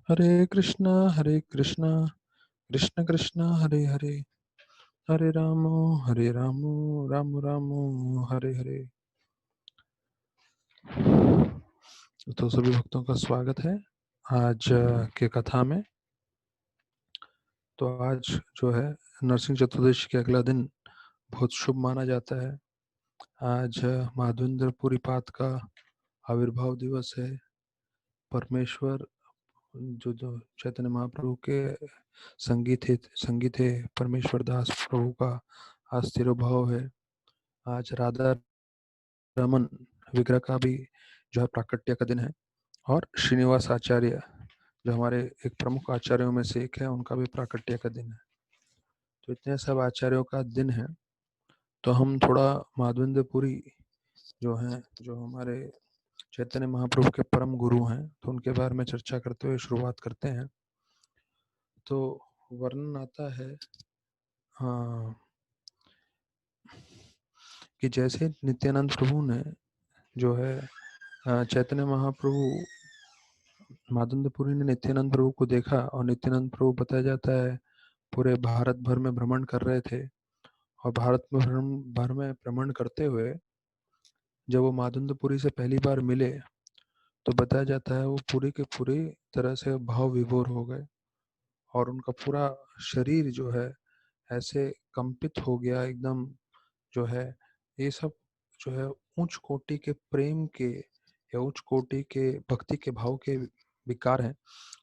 हरे कृष्णा कृष्ण कृष्ण हरे हरे, हरे रामो राम रामो हरे हरे। तो सभी भक्तों का स्वागत है आज के कथा में। तो आज जो है नरसिंह चतुर्दशी के अगला दिन बहुत शुभ माना जाता है। आज माधवेंद्रपुरी पाद का आविर्भाव दिवस है। परमेश्वर जो चैतन्य महाप्रभु के संगी थे परमेश्वर दास प्रभु का आज तिरुभाव है। आज राधा रमन विग्रह का भी जो है प्राकट्य का दिन है। और श्रीनिवास आचार्य जो हमारे एक प्रमुख आचार्यों में से एक है, उनका भी प्राकट्य का दिन है। तो इतने सब आचार्यों का दिन है। तो हम थोड़ा माधवेंद्रपुरी जो हैं, जो हमारे चैतन्य महाप्रभु के परम गुरु हैं, तो उनके बारे में चर्चा करते हुए शुरुआत करते हैं। तो वर्णन आता है हाँ कि जैसे नित्यानंद प्रभु ने जो है चैतन्य महाप्रभु माधवेंद्रपुरी ने नित्यानंद प्रभु को देखा और नित्यानंद प्रभु बताया जाता है पूरे भारत भर में भ्रमण कर रहे थे। और भारत में भर में भ्रमण करते हुए जब वो माधवेंद्रपुरी से पहली बार मिले तो बताया जाता है वो पूरी के पूरी तरह से भाव विभोर हो गए और उनका पूरा शरीर जो है ऐसे कंपित हो गया एकदम। जो है ये सब जो है उच्च कोटि के प्रेम के या उच्च कोटि के भक्ति के भाव के विकार हैं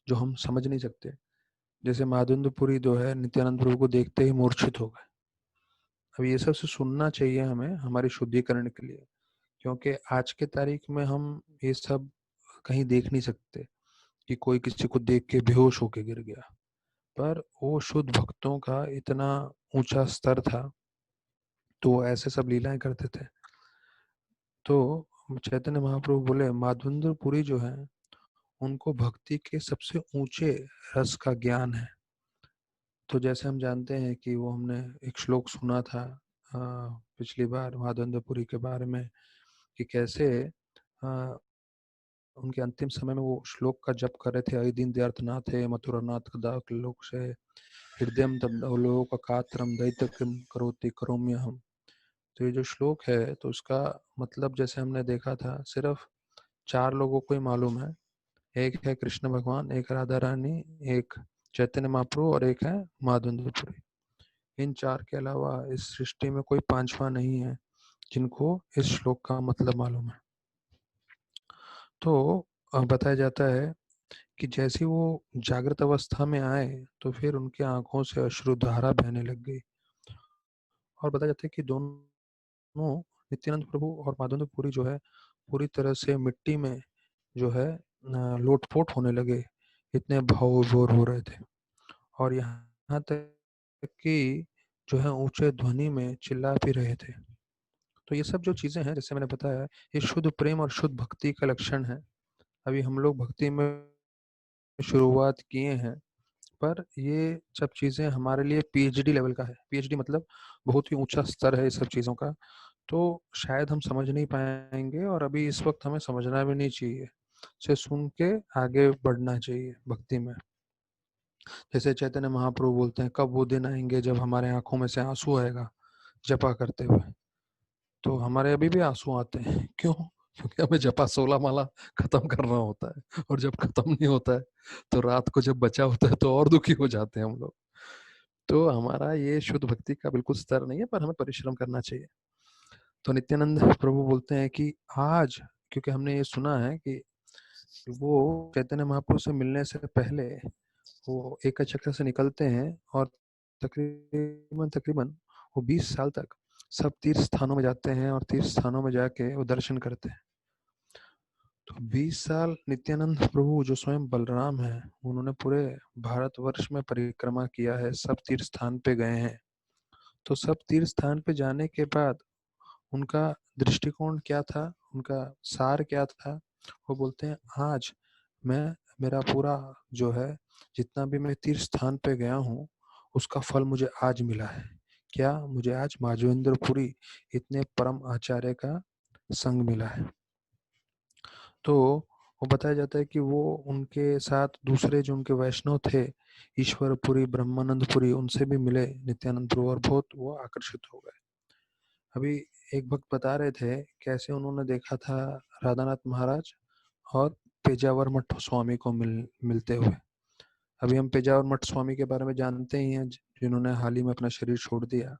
जो हम समझ नहीं सकते। जैसे माधवेंद्रपुरी जो है नित्यानंद प्रभु को देखते ही मूर्छित हो गए। अब ये सब से सुनना चाहिए हमें हमारे शुद्धिकरण के लिए, क्योंकि आज के तारीख में हम ये सब कहीं देख नहीं सकते कि कोई किसी को देख के बेहोश होके गिर गया। पर वो शुद्ध भक्तों का इतना ऊंचा स्तर था तो वो ऐसे सब लीलाएं करते थे। तो चैतन्य महाप्रभु बोले माधवेंद्रपुरी जो है उनको भक्ति के सबसे ऊंचे रस का ज्ञान है। तो जैसे हम जानते हैं कि वो हमने एक श्लोक सुना था पिछली बार माधवेंद्रपुरी के बारे में कि कैसे आ, उनके अंतिम समय में वो श्लोक का जप कर रहे थे। अहि दीन दयार्थनाथ है मथुरानाथ कदाक लोक से हृदय तलोक कात्रम दैत्य करोति करोम्य हम। तो ये जो श्लोक है तो उसका मतलब जैसे हमने देखा था सिर्फ 4 लोगों को ही मालूम है। एक है कृष्ण भगवान, एक राधा रानी, एक चैतन्य महाप्रभु और एक है माधवेंद्रपुरी। इन 4 के अलावा इस सृष्टि में कोई पांचवा नहीं है जिनको इस श्लोक का मतलब मालूम है। तो बताया जाता है कि जैसे वो जागृत अवस्था में आए तो फिर उनकी आंखों से अश्रुधारा बहने लग गई। और बताया जाता है कि दोनों नित्यानंद प्रभु और माधवेंद्रपुरी जो है पूरी तरह से मिट्टी में जो है लोटपोट होने लगे, इतने भाव विभोर हो रहे थे। और यहाँ तक कि जो है ऊंचे ध्वनि में चिल्ला भी रहे थे। तो ये सब जो चीजें हैं जैसे मैंने बताया ये शुद्ध प्रेम और शुद्ध भक्ति का लक्षण है। अभी हम लोग भक्ति में शुरुआत किए हैं, पर ये सब चीजें हमारे लिए पीएचडी लेवल का है। पीएचडी मतलब बहुत ही ऊंचा स्तर है ये सब चीजों का। तो शायद हम समझ नहीं पाएंगे और अभी इस वक्त हमें समझना भी नहीं चाहिए, से सुन के आगे बढ़ना चाहिए भक्ति में। जैसे चैतन्य महाप्रभु बोलते हैं कब वो दिन आएंगे जब हमारे आंखों में से आंसू आएगा जपा करते हुए। तो हमारे अभी भी आंसू आते हैं, क्यों? क्योंकि हमें जपा 16 माला खत्म करना होता है और जब खत्म नहीं होता है तो रात को जब बचा होता है तो और दुखी हो जाते हैं हम लोग। तो हमारा ये शुद्ध भक्ति का बिल्कुल स्तर नहीं है, पर हमें परिश्रम करना चाहिए। तो नित्यानंद प्रभु बोलते हैं कि आज, क्योंकि हमने ये सुना है कि वो चैतन्य महाप्रभु से मिलने से पहले वो एक चक्र से निकलते हैं और तकरीबन तकरीबन वो 20 साल तक सब तीर्थ स्थानों में जाते हैं और तीर्थ स्थानों में जाके वो दर्शन करते हैं। तो 20 साल नित्यानंद प्रभु जो स्वयं बलराम है उन्होंने पूरे भारतवर्ष में परिक्रमा किया है, सब तीर्थ स्थान पे गए हैं। तो सब तीर्थ स्थान पे जाने के बाद उनका दृष्टिकोण क्या था, उनका सार क्या था? वो बोलते हैं आज मैं मेरा पूरा जो है जितना भी मैं तीर्थ स्थान पे गया हूँ उसका फल मुझे आज मिला है। क्या? मुझे आज माधवेंद्रपुरी इतने परम आचार्य का संग मिला है। तो वो बताया जाता है कि वो उनके साथ दूसरे जो उनके वैष्णव थे, ईश्वरपुरी, ब्रह्मानंदपुरी, उनसे भी मिले नित्यानंद प्रभु और बहुत वो आकर्षित हो गए। अभी एक भक्त बता रहे थे कैसे उन्होंने देखा था राधानाथ महाराज और पेजावर मठ स्वामी को मिलते हुए। अभी हम पेजावर मठ स्वामी के बारे में जानते ही हैं, जिन्होंने हाल ही में अपना शरीर छोड़ दिया।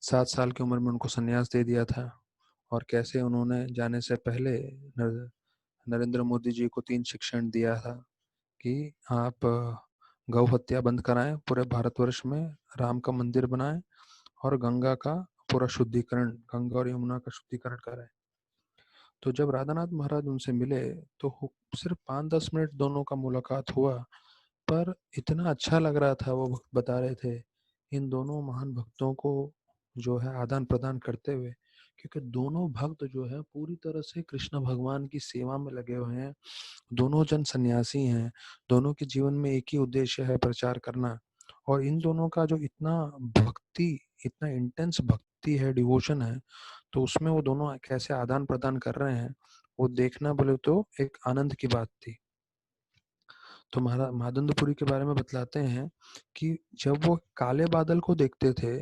7 साल की उम्र में उनको संन्यास दे दिया था, और कैसे उन्होंने जाने से पहले नरेंद्र मोदी जी को 3 शिक्षण दिया था कि आप गौ हत्या बंद कराएं पूरे भारतवर्ष में, राम का मंदिर बनाएं और गंगा का पूरा शुद्धिकरण, गंगा और यमुना का शुद्धिकरण कराएं। तो जब राधानाथ महाराज उनसे मिले तो सिर्फ 5-10 मिनट दोनों का मुलाकात हुआ, पर इतना अच्छा लग रहा था। वो भक्त बता रहे थे इन दोनों महान भक्तों को जो है आदान प्रदान करते हुए, क्योंकि दोनों भक्त जो है पूरी तरह से कृष्ण भगवान की सेवा में लगे हुए हैं। दोनों जन सन्यासी हैं, दोनों के जीवन में एक ही उद्देश्य है, प्रचार करना। और इन दोनों का जो इतना भक्ति, इतना इंटेंस भक्ति है, डिवोशन है, तो उसमें वो दोनों कैसे आदान प्रदान कर रहे हैं, वो देखना बोले तो एक आनंद की बात थी। तो मादंदपुरी के बारे में बतलाते हैं कि जब वो काले बादल को देखते थे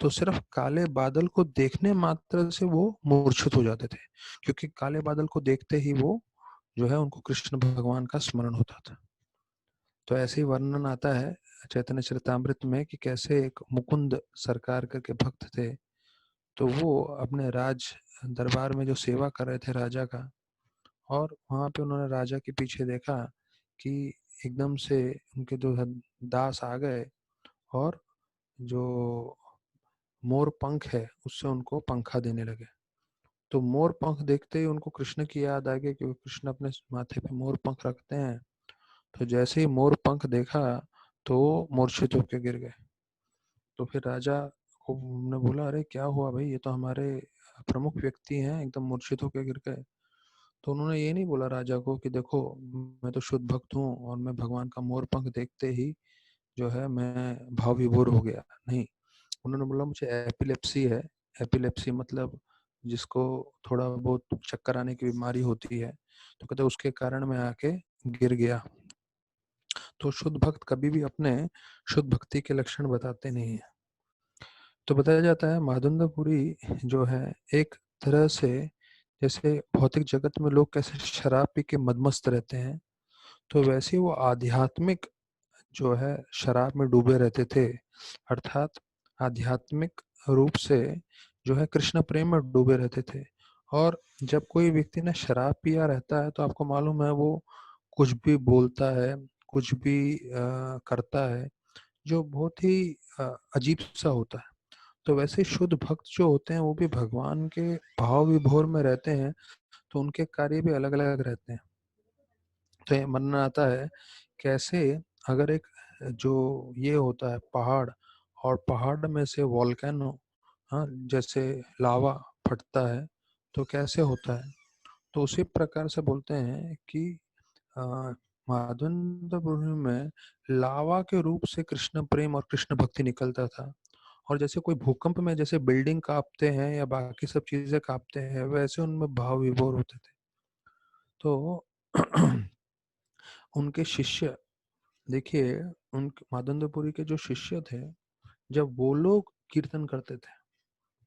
तो सिर्फ काले बादल को देखने मात्र से वो मूर्छित हो जाते थे, क्योंकि काले बादल को देखते ही वो जो है उनको कृष्ण भगवान का स्मरण होता था। तो ऐसे ही वर्णन आता है चैतन्य चरितामृत में कि कैसे एक मुकुंद सरकार करके भक्त थे, तो वो अपने राज दरबार में जो सेवा कर रहे थे राजा का, और वहां पे उन्होंने राजा के पीछे देखा कि एकदम से उनके दो दास आ गए और जो मोर पंख है उससे उनको पंखा देने लगे। तो मोर पंख देखते ही उनको कृष्ण की याद आ गई, क्योंकि कृष्ण अपने माथे पे मोर पंख रखते हैं। तो जैसे ही मोर पंख देखा तो वो मूर्छित होकर गिर गए। तो फिर राजा को ने बोला, अरे क्या हुआ भाई, ये तो हमारे प्रमुख व्यक्ति हैं, एकदम मूर्छित होकर गिर गए। तो उन्होंने ये नहीं बोला राजा को कि देखो मैं तो शुद्ध भक्त हूँ और मैं भगवान का मोर पंख देखते ही जो है मैं भाव विभोर हो गया, नहीं। उन्होंने बोला मुझे एपिलेप्सी है। एपिलेप्सी मतलब जिसको थोड़ा बहुत चक्कर आने की बीमारी होती है, तो कहते उसके कारण मैं आके गिर गया। तो शुद्ध भक्त कभी भी अपने शुद्ध भक्ति के लक्षण बताते नहीं है। तो बताया जाता है माधुंदपुरी जो है एक तरह से, जैसे भौतिक जगत में लोग कैसे शराब पी के मदमस्त रहते हैं, तो वैसे वो आध्यात्मिक जो है शराब में डूबे रहते थे। अर्थात आध्यात्मिक रूप से जो है कृष्ण प्रेम में डूबे रहते थे। और जब कोई व्यक्ति ने शराब पिया रहता है तो आपको मालूम है वो कुछ भी बोलता है, कुछ भी करता है, जो बहुत ही अजीब सा होता है। तो वैसे शुद्ध भक्त जो होते हैं वो भी भगवान के भाव विभोर में रहते हैं, तो उनके कार्य भी अलग अलग रहते हैं। तो ये मानना आता है कैसे अगर एक जो ये होता है पहाड़, और पहाड़ में से वॉल्केनो, हाँ, जैसे लावा फटता है तो कैसे होता है, तो उसी प्रकार से बोलते हैं कि अ, माधवेंद्रपुरी में लावा के रूप से कृष्ण प्रेम और कृष्ण भक्ति निकलता था। और जैसे कोई भूकंप में जैसे बिल्डिंग कांपते हैं या बाकी सब चीजें कांपते हैं, वैसे उनमें भाव विभोर होते थे। तो उनके शिष्य, देखिए उन माधवेंद्रपुरी के जो शिष्य थे, जब वो लोग कीर्तन करते थे,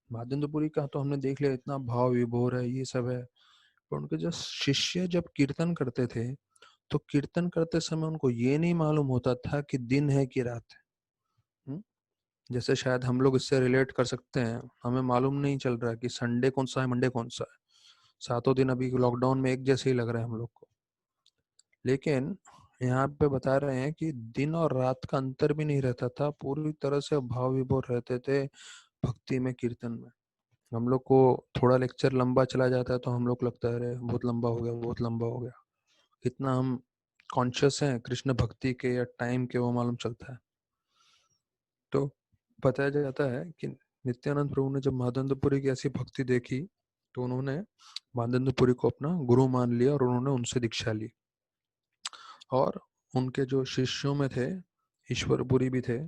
माधवेंद्रपुरी का तो हमने देख लिया इतना भाव विभोर है, ये सब है, पर उनके जो शिष्य जब कीर्तन करते थे तो कीर्तन करते समय उनको ये नहीं मालूम होता था कि दिन है कि रात है। हम्म? जैसे शायद हम लोग इससे रिलेट कर सकते हैं, हमें मालूम नहीं चल रहा कि संडे कौन सा है, मंडे कौन सा है। 7 दिन अभी लॉकडाउन में एक जैसे ही लग रहे हैं हम लोग को। लेकिन यहाँ पे बता रहे हैं कि दिन और रात का अंतर भी नहीं रहता था, पूरी तरह से भाव विभोर रहते थे भक्ति में, कीर्तन में। हम लोग को थोड़ा लेक्चर लंबा चला जाता है तो हम लोग लगता है अरे बहुत लंबा हो गया, बहुत लंबा हो गया। कितना हम कॉन्शियस हैं कृष्ण भक्ति के या टाइम के, वो मालूम चलता है। तो बताया जाता है कि नित्यानंद प्रभु ने जब माधवेंद्रपुरी की ऐसी भक्ति देखी तो उन्होंने माधवेंद्रपुरी को अपना गुरु मान लिया और उन्होंने उनसे दीक्षा ली। और उनके जो शिष्यों में थे ईश्वरपुरी भी थे,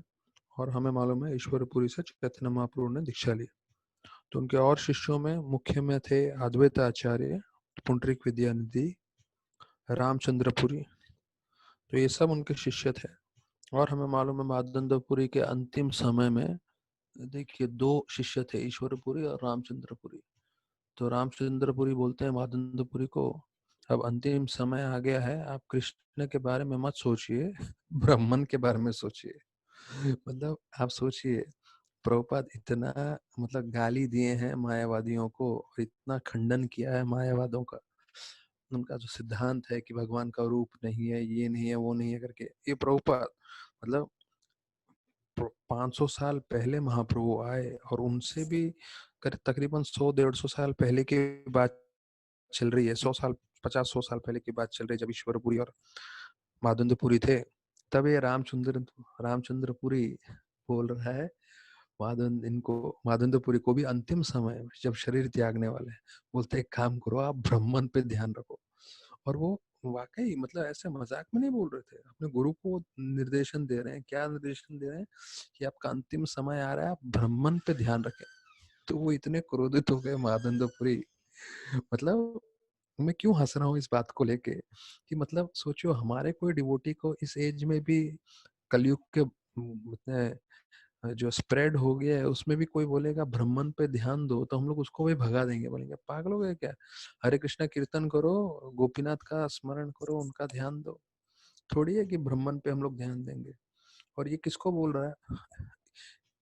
और हमें मालूम है ईश्वरपुरी से चैतन्य महाप्रभु ने दीक्षा ली। तो उनके और शिष्यों में मुख्य में थे अद्वैत आचार्य, पुंडरीक विद्यानिधि, रामचंद्रपुरी, तो ये सब उनके शिष्य थे। और हमें मालूम है मादंदपुरी के अंतिम समय में देखिए दो शिष्य थे, ईश्वरपुरी और रामचंद्रपुरी। तो रामचंद्रपुरी बोलते हैं मादंदपुरी को, अब अंतिम समय आ गया है, आप कृष्ण के बारे में मत सोचिए, ब्राह्मण के बारे में सोचिए। मतलब आप सोचिए, प्रभुपाद इतना मतलब गाली दिए हैं मायावादियों को, इतना खंडन किया है मायावादों का, उनका जो सिद्धांत है कि भगवान का रूप नहीं है, ये नहीं है, वो नहीं है करके, ये प्रभुपाद मतलब 500 साल पहले महाप्रभु आए और उनसे भी तकरीबन 100-150 साल पहले की बात चल रही है। 100 साल, 50-100 साल पहले की बात चल रही है, जब ईश्वरपुरी और मादंदपुरी थे। तब ये रामचंद्रपुरी बोल रहा है मादंदपुरी को भी अंतिम समय में जब शरीर त्यागने वाले हैं, बोलते एक काम करो, आप ब्राह्मण पे ध्यान रखो। और वो वाकई मतलब ऐसे मजाक में नहीं बोल रहे थे, अपने गुरु को निर्देशन दे रहे हैं। क्या निर्देशन दे रहे हैं कि आपका अंतिम समय आ रहा है, आप ब्राह्मण पे ध्यान रखें। तो वो इतने क्रोधित हो गए मादंदपुरी। मतलब मैं क्यों हंस रहा हूँ इस बात को लेके कि मतलब सोचो, हमारे कोई डिवोटी को इस एज में भी कलयुग के मतलब जो स्प्रेड हो गया है उसमें भी कोई बोलेगा ब्राह्मण पे ध्यान दो, तो हम लोग उसको भी भगा देंगे, बोलेंगे पागल हो गए क्या, हरे कृष्णा कीर्तन करो, गोपीनाथ का स्मरण करो, उनका ध्यान दो। थोड़ी है कि ब्राह्मण पे हम लोग ध्यान देंगे। और ये किसको बोल रहा है,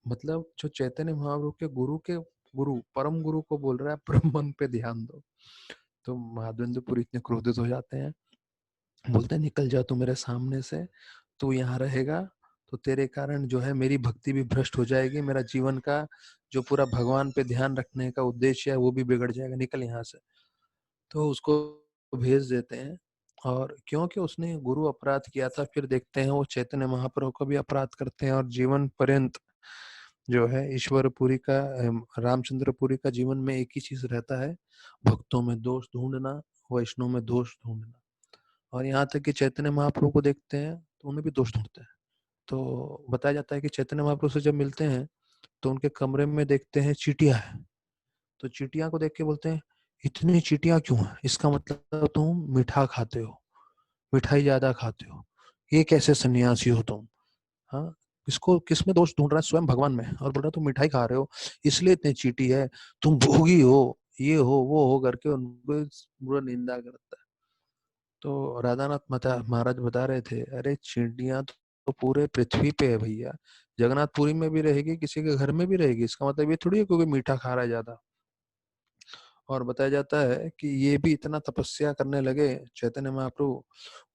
मतलब जो चैतन्य महाप्रभु के गुरु परम गुरु को बोल रहा है ब्राह्मण पे ध्यान दो। तो माधवेंद्रपुरी इतने क्रोधित हो जाते हैं, बोलते हैं निकल जा तू मेरे सामने से, तू यहाँ रहेगा तो तेरे कारण जो है मेरी भक्ति भी भ्रष्ट हो जाएगी, मेरा जीवन का जो पूरा भगवान पे ध्यान रखने का उद्देश्य है वो भी बिगड़ जाएगा, निकल यहाँ से। तो उसको भेज देते हैं। और क्योंकि उसने गुरु अपराध किया था, फिर देखते हैं वो चैतन्य महाप्रभु को भी अपराध करते हैं, और जीवन पर्यंत जो है ईश्वरपुरी का रामचंद्रपुरी का जीवन में एक ही चीज रहता है, भक्तों में दोष ढूंढना, वैष्णव में दोष ढूंढना। और यहाँ तक कि चैतन्य महाप्रभु को देखते हैं तो उन्हें भी दोष ढूंढते हैं। तो बताया जाता है कि चैतन्य महाप्रभु से जब मिलते हैं तो उनके कमरे में देखते हैं चींटियां है, तो चींटियां को देख के बोलते हैं इतनी चींटियां क्यों है, इसका मतलब तुम मीठा खाते हो, मिठाई ज्यादा खाते हो, ये कैसे सन्यासी हो तुम। हाँ, इसको किस में दोष ढूंढ रहा है, स्वयं भगवान में, और बोल रहा तुम मिठाई खा रहे हो इसलिए इतनी चींटी है, तुम भोगी हो, ये हो वो हो करके उनको पूरा निंदा करता है। तो राधानाथ महाराज बता रहे थे, अरे चींटियां तो पूरे पृथ्वी पे है भैया, जगन्नाथपुरी में भी रहेगी, किसी के घर में भी रहेगी, इसका मतलब ये थोड़ी है क्योंकि मीठा खा रहा है ज्यादा। और बताया जाता है कि ये भी इतना तपस्या करने लगे चैतन्य महाप्रभु,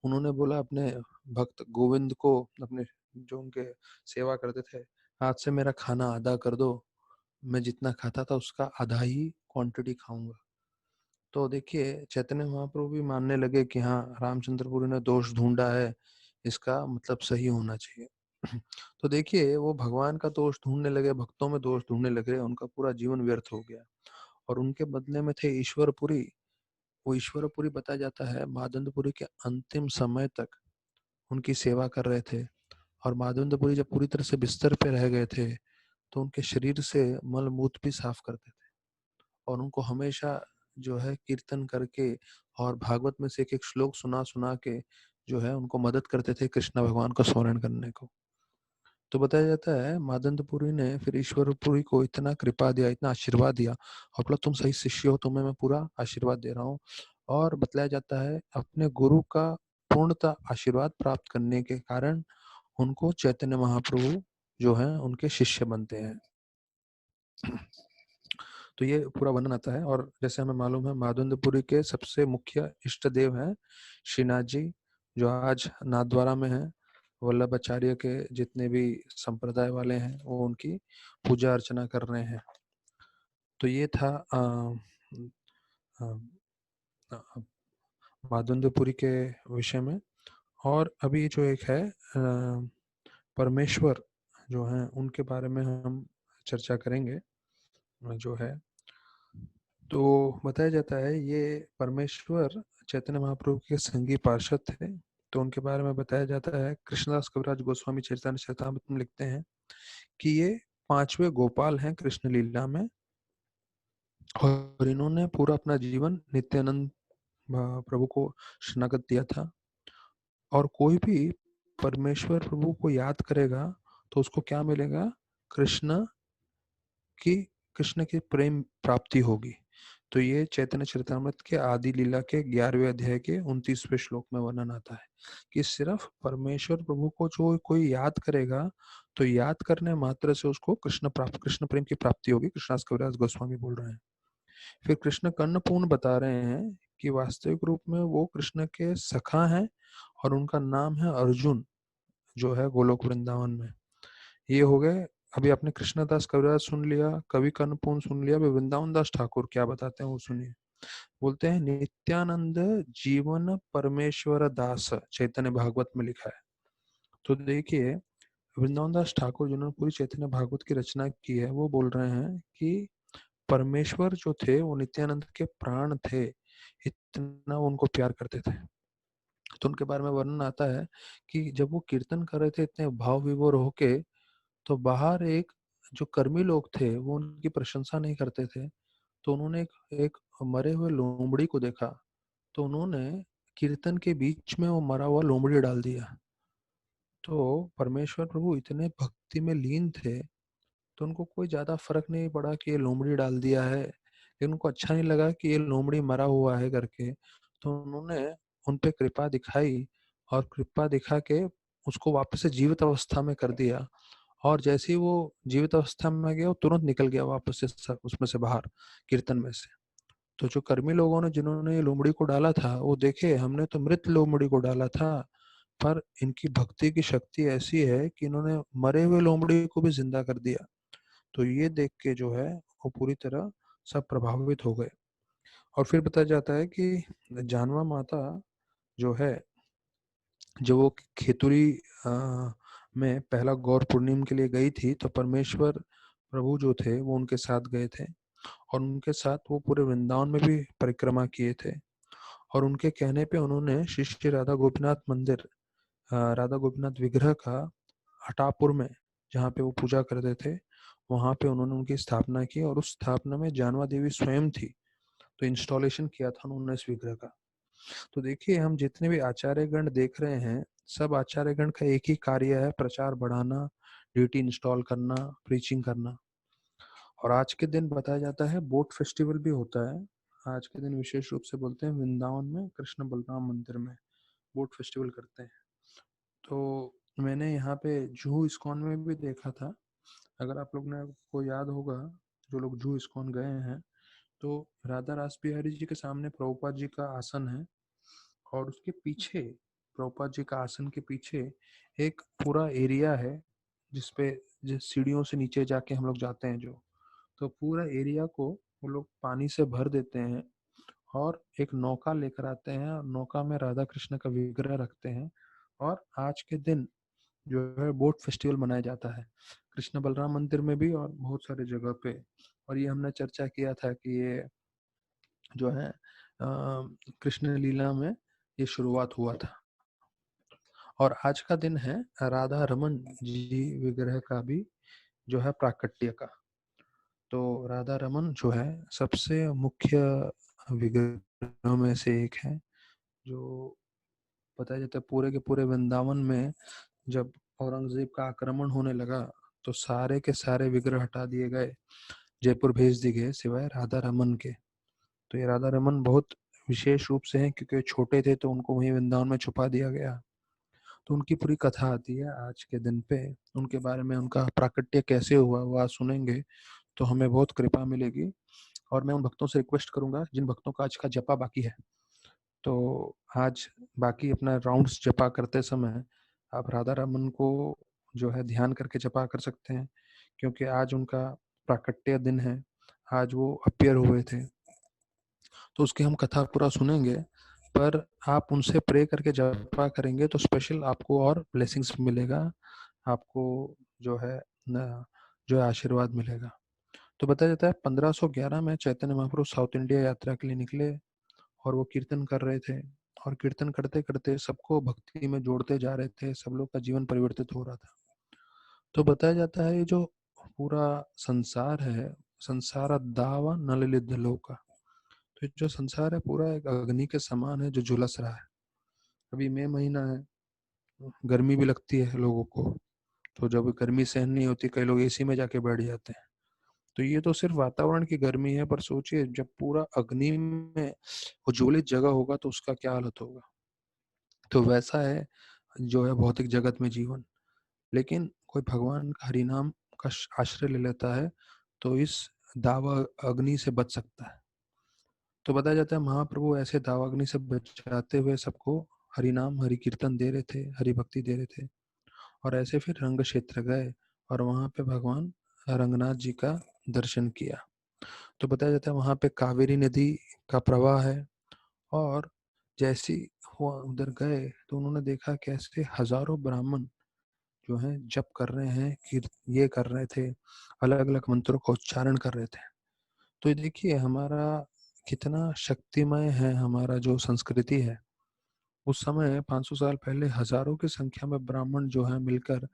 उन्होंने बोला अपने भक्त गोविंद को, अपने जो उनके सेवा करते थे, आज से मेरा खाना आधा कर दो, मैं जितना खाता था उसका आधा ही क्वांटिटी खाऊंगा। तो देखिए चैतन्य महाप्रभु भी मानने लगे कि हाँ रामचंद्रपुरी ने दोष ढूंढा है, इसका मतलब सही होना चाहिए। तो देखिए वो भगवान का दोष ढूंढने लगे, भक्तों में दोष ढूंढने लगे, उनका पूरा जीवन व्यर्थ हो गया। और उनके बदले में थे ईश्वरपुरी। वो ईश्वरपुरी बताया जाता है मादंदपुरी के अंतिम समय तक उनकी सेवा कर रहे थे। और मादंदपुरी जब पूरी तरह से बिस्तर पे रह गए थे तो उनके शरीर से मल मूत्र भी साफ करते थे, और उनको हमेशा जो है कीर्तन करके और भागवत में से एक एक श्लोक सुना सुना के जो है उनको मदद करते थे कृष्ण भगवान को स्मरण करने को। तो बताया जाता है मादंदपुरी ने फिर ईश्वरपुरी को इतना कृपा दिया, इतना आशीर्वाद दिया, और बोला तुम सही शिष्य हो, तुम्हें मैं पूरा आशीर्वाद दे रहा हूँ। और बतलाया जाता है अपने गुरु का पूर्णतः आशीर्वाद प्राप्त करने के कारण उनको चैतन्य महाप्रभु जो है उनके शिष्य बनते हैं। तो ये पूरा वर्णन आता है। और जैसे हमें मालूम है माधवेंद्रपुरी के सबसे मुख्य इष्ट देव हैं श्रीनाथ जी, जो आज नाथद्वारा में है। वल्लभाचार्य के जितने भी संप्रदाय वाले हैं वो उनकी पूजा अर्चना कर रहे हैं। तो ये था माधवेंद्रपुरी के विषय में। और अभी जो एक है परमेश्वर जो है उनके बारे में हम चर्चा करेंगे जो है। तो बताया जाता है ये परमेश्वर चैतन्य महाप्रभु के संगी पार्षद थे। तो उनके बारे में बताया जाता है, कृष्णदास कविराज गोस्वामी चैतन्य चरितामृत में लिखते हैं कि ये पांचवे गोपाल हैं कृष्ण लीला में, और इन्होंने पूरा अपना जीवन नित्यानंद प्रभु को शरणागत दिया था। और कोई भी परमेश्वर प्रभु को याद करेगा तो उसको क्या मिलेगा? कृष्ण की कृष्ण की प्रेम प्राप्ति होगी। तो ये चैतन्य चरितामृत के आदि लीला के 11वें अध्याय के 29वें श्लोक में वर्णन आता है कि सिर्फ परमेश्वर प्रभु को जो कोई याद करेगा तो याद करने मात्र से उसको कृष्ण प्रेम की प्राप्ति होगी। कृष्णदास कविराज गोस्वामी बोल रहे हैं। फिर कृष्ण कर्णपूर्ण बता रहे हैं कि वास्तविक रूप में वो कृष्ण के सखा हैं और उनका नाम है अर्जुन, जो है गोलोक वृंदावन में। ये हो गए। अभी आपने कृष्णदास कविराज सुन लिया, कवि कर्णपूर्ण सुन लिया, अभी वृंदावन दास ठाकुर क्या बताते हैं वो सुनिए। बोलते हैं नित्यानंद जीवन परमेश्वर दास, चैतन्य भागवत में लिखा है। तो देखिए वृंदावन दास ठाकुर जिन्होंने पूरी चैतन्य भागवत की रचना की है वो बोल रहे हैं कि परमेश्वर जो थे वो नित्यानंद के प्राण थे, इतना वो उनको प्यार करते थे। तो उनके बारे में वर्णन आता है कि जब वो कीर्तन कर रहे थे इतने भाव विभोर होके, तो बाहर एक जो कर्मी लोग थे वो उनकी प्रशंसा नहीं करते थे। तो उन्होंने एक मरे हुए लोमड़ी को देखा, तो उन्होंने कीर्तन के बीच में वो मरा हुआ लोमड़ी डाल दिया। तो परमेश्वर प्रभु इतने भक्ति में लीन थे, तो उनको कोई ज्यादा फर्क नहीं पड़ा कि ये लोमड़ी डाल दिया है, लेकिन उनको अच्छा नहीं लगा कि ये लोमड़ी मरा हुआ है करके। तो उन्होंने उन पे कृपा दिखाई और कृपा दिखा के उसको वापस से जीवित अवस्था में कर दिया। और जैसे ही वो जीवित अवस्था में गया वो तुरंत निकल गया वापस से उसमें से बाहर, कीर्तन में से। तो जो कर्मी लोगों ने जिन्होंने ये लोमड़ी को डाला था वो देखे हमने तो मृत लोमड़ी को डाला था, पर इनकी भक्ति की शक्ति ऐसी है कि इन्होंने मरे हुए लोमड़ी को भी जिंदा कर दिया। तो ये देख के जो है वो पूरी तरह सब प्रभावित हो गए। और फिर बताया जाता है कि जानवा माता जो है, जब वो खेतुरी में पहला गौर पूर्णिमा के लिए गई थी तो परमेश्वर प्रभु जो थे वो उनके साथ गए थे और उनके साथ वो पूरे वृंदावन में भी परिक्रमा किए थे। और उनके कहने पे उन्होंने श्री श्री राधा गोपीनाथ मंदिर, राधा गोपीनाथ विग्रह का हटापुर में जहाँ पे वो पूजा करते थे वहां पे उन्होंने उनकी स्थापना की और उस स्थापना में जानवा देवी स्वयं थी। तो इंस्टॉलेशन किया था उन्होंने इस विग्रह का। तो देखिए हम जितने भी आचार्यगण देख रहे हैं, सब आचार्यगण का एक ही कार्य है, प्रचार बढ़ाना, ड्यूटी इंस्टॉल करना, प्रीचिंग करना। और आज के दिन बताया जाता है बोट फेस्टिवल भी होता है। आज के दिन विशेष रूप से बोलते हैं वृंदावन में कृष्ण बलराम मंदिर में बोट फेस्टिवल करते हैं। तो मैंने यहाँ पे जूहू इस्कॉन में भी देखा था। अगर आप लोग ने को याद होगा, जो लोग जूहू इस्कॉन गए हैं, तो राधा रास बिहारी जी के सामने प्रभुपाद जी का आसन है और उसके पीछे, प्रभुपाद जी का आसन के पीछे एक पूरा एरिया है जिसपे जिस सीढ़ियों से नीचे जाके हम लोग जाते हैं जो, तो पूरा एरिया को वो लोग पानी से भर देते हैं और एक नौका लेकर आते हैं और नौका में राधा कृष्ण का विग्रह रखते हैं। और आज के दिन जो है बोट फेस्टिवल मनाया जाता है कृष्ण बलराम मंदिर में भी और बहुत सारे जगह पे। और ये हमने चर्चा किया था कि ये जो है कृष्ण लीला में ये शुरुआत हुआ था। और आज का दिन है राधा रमन जी विग्रह का भी जो है प्राकट्य का। तो राधा रमन जो है सबसे मुख्य विग्रहों में से एक है। जो बताया जाता है पूरे के पूरे वृंदावन में जब औरंगजेब का आक्रमण होने लगा तो सारे के सारे विग्रह हटा दिए गए, जयपुर भेज दिए गए सिवाय राधा रमन के। तो ये राधा रमन बहुत विशेष रूप से हैं क्योंकि छोटे थे तो उनको वहीं वृंदावन में छुपा दिया गया। तो उनकी पूरी कथा आती है आज के दिन पे, उनके बारे में उनका प्राकट्य कैसे हुआ वो आज सुनेंगे तो हमें बहुत कृपा मिलेगी। और मैं उन भक्तों से रिक्वेस्ट करूंगा जिन भक्तों का आज का जपा बाकी है, तो आज बाकी अपना राउंड्स जपा करते समय आप राधा रमन को जो है ध्यान करके जपा कर सकते हैं, क्योंकि आज उनका प्राकट्य दिन है, आज वो अपीयर हुए थे। तो उसकी हम कथा पूरा सुनेंगे, पर आप उनसे प्रे करके जपा करेंगे तो स्पेशल आपको और ब्लेसिंग्स मिलेगा, आपको जो है न, जो है आशीर्वाद मिलेगा। तो बताया जाता है 1511 में चैतन्य महाप्रभु साउथ इंडिया यात्रा के लिए निकले और वो कीर्तन कर रहे थे और कीर्तन करते करते सबको भक्ति में जोड़ते जा रहे थे, सब लोग का जीवन परिवर्तित हो रहा था। तो बताया जाता है ये जो पूरा संसार है, संसार दावा नललित लोका, तो जो संसार है पूरा एक अग्नि के समान है जो झुलस रहा है। अभी मई महीना है, गर्मी भी लगती है लोगों को, तो जब गर्मी सहन नहीं होती कई लोग एसी में जाके बैठ जाते हैं। तो ये तो सिर्फ वातावरण की गर्मी है, पर सोचिए जब पूरा अग्नि में उज्ज्वलित जगह होगा तो उसका क्या हालत होगा। तो वैसा है जो है भौतिक जगत में जीवन। लेकिन कोई भगवान का हरिनाम का आश्रय ले लेता है तो इस दावा अग्नि से बच सकता है। तो बताया जाता है महाप्रभु ऐसे दावाग्नि से बचाते हुए सबको हरिनाम हरि कीर्तन दे रहे थे, हरि भक्ति दे रहे थे। और ऐसे फिर रंग क्षेत्र गए और वहां पे भगवान रंगनाथ जी का दर्शन किया। तो बताया जाता है वहां पे कावेरी नदी का प्रवाह है। और जैसी हुआ उधर गए तो उन्होंने देखा कैसे हजारों ब्राह्मण जो हैं जप कर रहे हैं, ये कर रहे थे, अलग अलग मंत्रों का उच्चारण कर रहे थे। तो ये देखिए हमारा कितना शक्तिमय है हमारा जो संस्कृति है। उस समय 500 साल पहले हजारों की संख्या में ब्राह्मण जो है मिलकर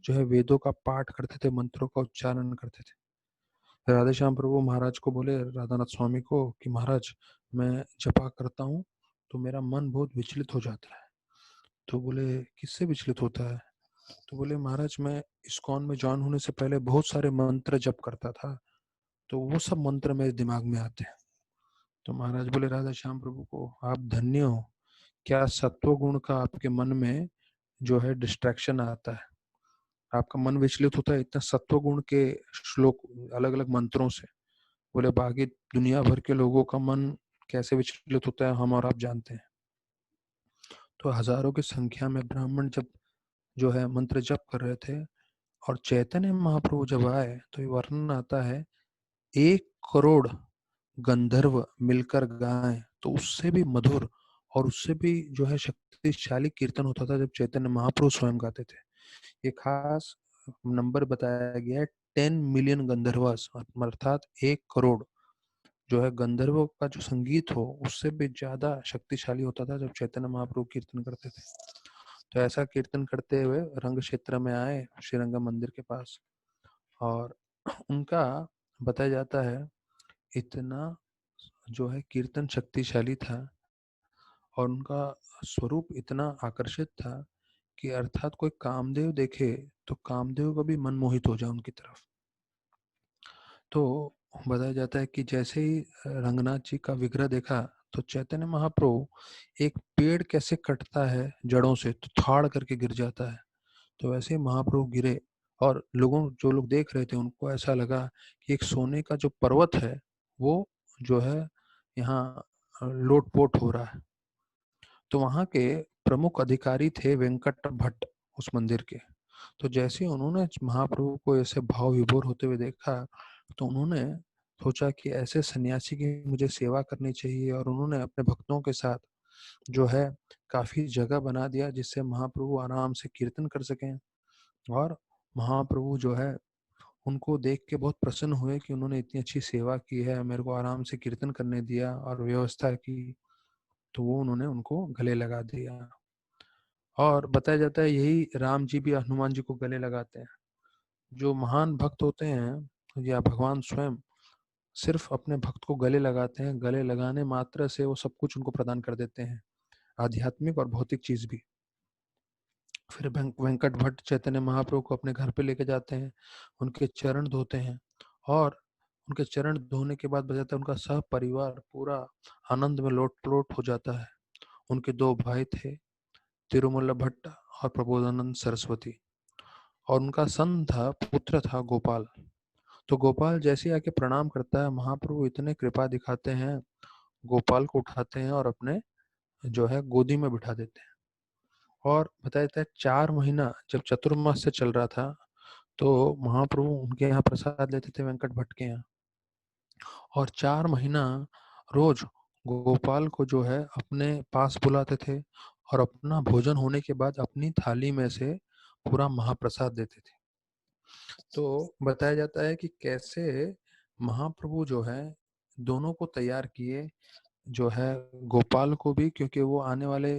जो है वेदों का पाठ करते थे, मंत्रों का उच्चारण करते थे। राधे श्याम प्रभु महाराज को बोले, राधानाथ स्वामी को, कि महाराज मैं जपा करता हूँ तो मेरा मन बहुत विचलित हो जाता है। तो बोले किससे विचलित होता है? तो बोले महाराज मैं इस्कॉन में ज्वाइन होने से पहले बहुत सारे मंत्र जप करता था, तो वो सब मंत्र मेरे दिमाग में आते हैं। तो महाराज बोले राधा श्याम प्रभु को, आप धन्य हो, क्या सत्व गुण का आपके मन में जो है डिस्ट्रैक्शन आता है, आपका मन विचलित होता है इतना सत्व गुण के श्लोक अलग अलग मंत्रों से। बोले बाकी दुनिया भर के लोगों का मन कैसे विचलित होता है हम और आप जानते हैं। तो हजारों की संख्या में ब्राह्मण जब जो है मंत्र जप कर रहे थे और चैतन्य महाप्रभु जब आए तो ये वर्णन आता है 1 करोड़ गंधर्व मिलकर गाएं तो उससे भी मधुर और उससे भी जो है शक्तिशाली कीर्तन होता था जब चैतन्य महाप्रभु स्वयं गाते थे। ये खास नंबर बताया गया है 10 मिलियन गंधर्वास, अर्थात 1 करोड़ जो है गंधर्वों का जो संगीत हो उससे भी ज्यादा शक्तिशाली होता था जब चैतन्य महाप्रभु कीर्तन करते थे। तो ऐसा कीर्तन करते हुए रंग क्षेत्र में आए श्रीरंगम मंदिर के पास। और उनका बताया जाता है इतना जो है कीर्तन शक्तिशाली था और उनका स्वरूप इतना आकर्षित था कि अर्थात कोई कामदेव देखे तो कामदेव का भी मन मोहित हो जाए उनकी तरफ। तो बताया जाता है कि जैसे ही रंगनाथ जी का विग्रह देखा तो चैतन्य महाप्रभु एक पेड़ कैसे कटता है जड़ों से तो थाड़ करके गिर जाता है, तो वैसे ही महाप्रभु गिरे। और जो लोग देख रहे थे उनको ऐसा लगा कि एक सोने का जो पर्वत है वो जो है यहाँ लोटपोट हो रहा है। तो वहाँ के प्रमुख अधिकारी थे वेंकट भट्ट उस मंदिर के। तो जैसे ही उन्होंने महाप्रभु को ऐसे भाव विभोर होते हुए देखा तो उन्होंने सोचा कि ऐसे सन्यासी की मुझे सेवा करनी चाहिए और उन्होंने अपने भक्तों के साथ जो है काफी जगह बना दिया जिससे महाप्रभु आराम से कीर्तन कर सकें। और महाप्रभु जो है उनको देख के बहुत प्रसन्न हुए कि उन्होंने इतनी अच्छी सेवा की है, मेरे को आराम से कीर्तन करने दिया और व्यवस्था की। तो वो उन्होंने उनको गले लगा दिया। और बताया जाता है यही राम जी भी हनुमान जी को गले लगाते हैं। जो महान भक्त होते हैं या भगवान स्वयं सिर्फ अपने भक्त को गले लगाते हैं, गले लगाने मात्र से वो सब कुछ उनको प्रदान कर देते हैं, आध्यात्मिक और भौतिक चीज भी। फिर वेंकट भट्ट चैतन्य महाप्रभु को अपने घर पे लेके जाते हैं, उनके चरण धोते हैं। और उनके चरण धोने के बाद बजाता है उनका सब परिवार पूरा आनंद में लोट हो जाता है। उनके 2 भाई थे, तिरुमल्ल भट्ट और प्रबोधानंद सरस्वती। और उनका सन था, पुत्र था गोपाल। तो गोपाल जैसे ही आके प्रणाम करता है महाप्रभु इतने कृपा दिखाते हैं, गोपाल को उठाते हैं और अपने जो है गोदी में बिठा देते हैं। और बताया जाता है 4 महीना जब चतुर्मास से चल रहा था तो महाप्रभु उनके यहाँ प्रसाद लेते थे वेंकट भट्ट के यहाँ। और 4 महीना रोज गोपाल को जो है अपने पास बुलाते थे और अपना भोजन होने के बाद अपनी थाली में से पूरा महाप्रसाद देते थे। तो बताया जाता है कि कैसे महाप्रभु जो है दोनों को तैयार किए, जो है गोपाल को भी, क्योंकि वो आने वाले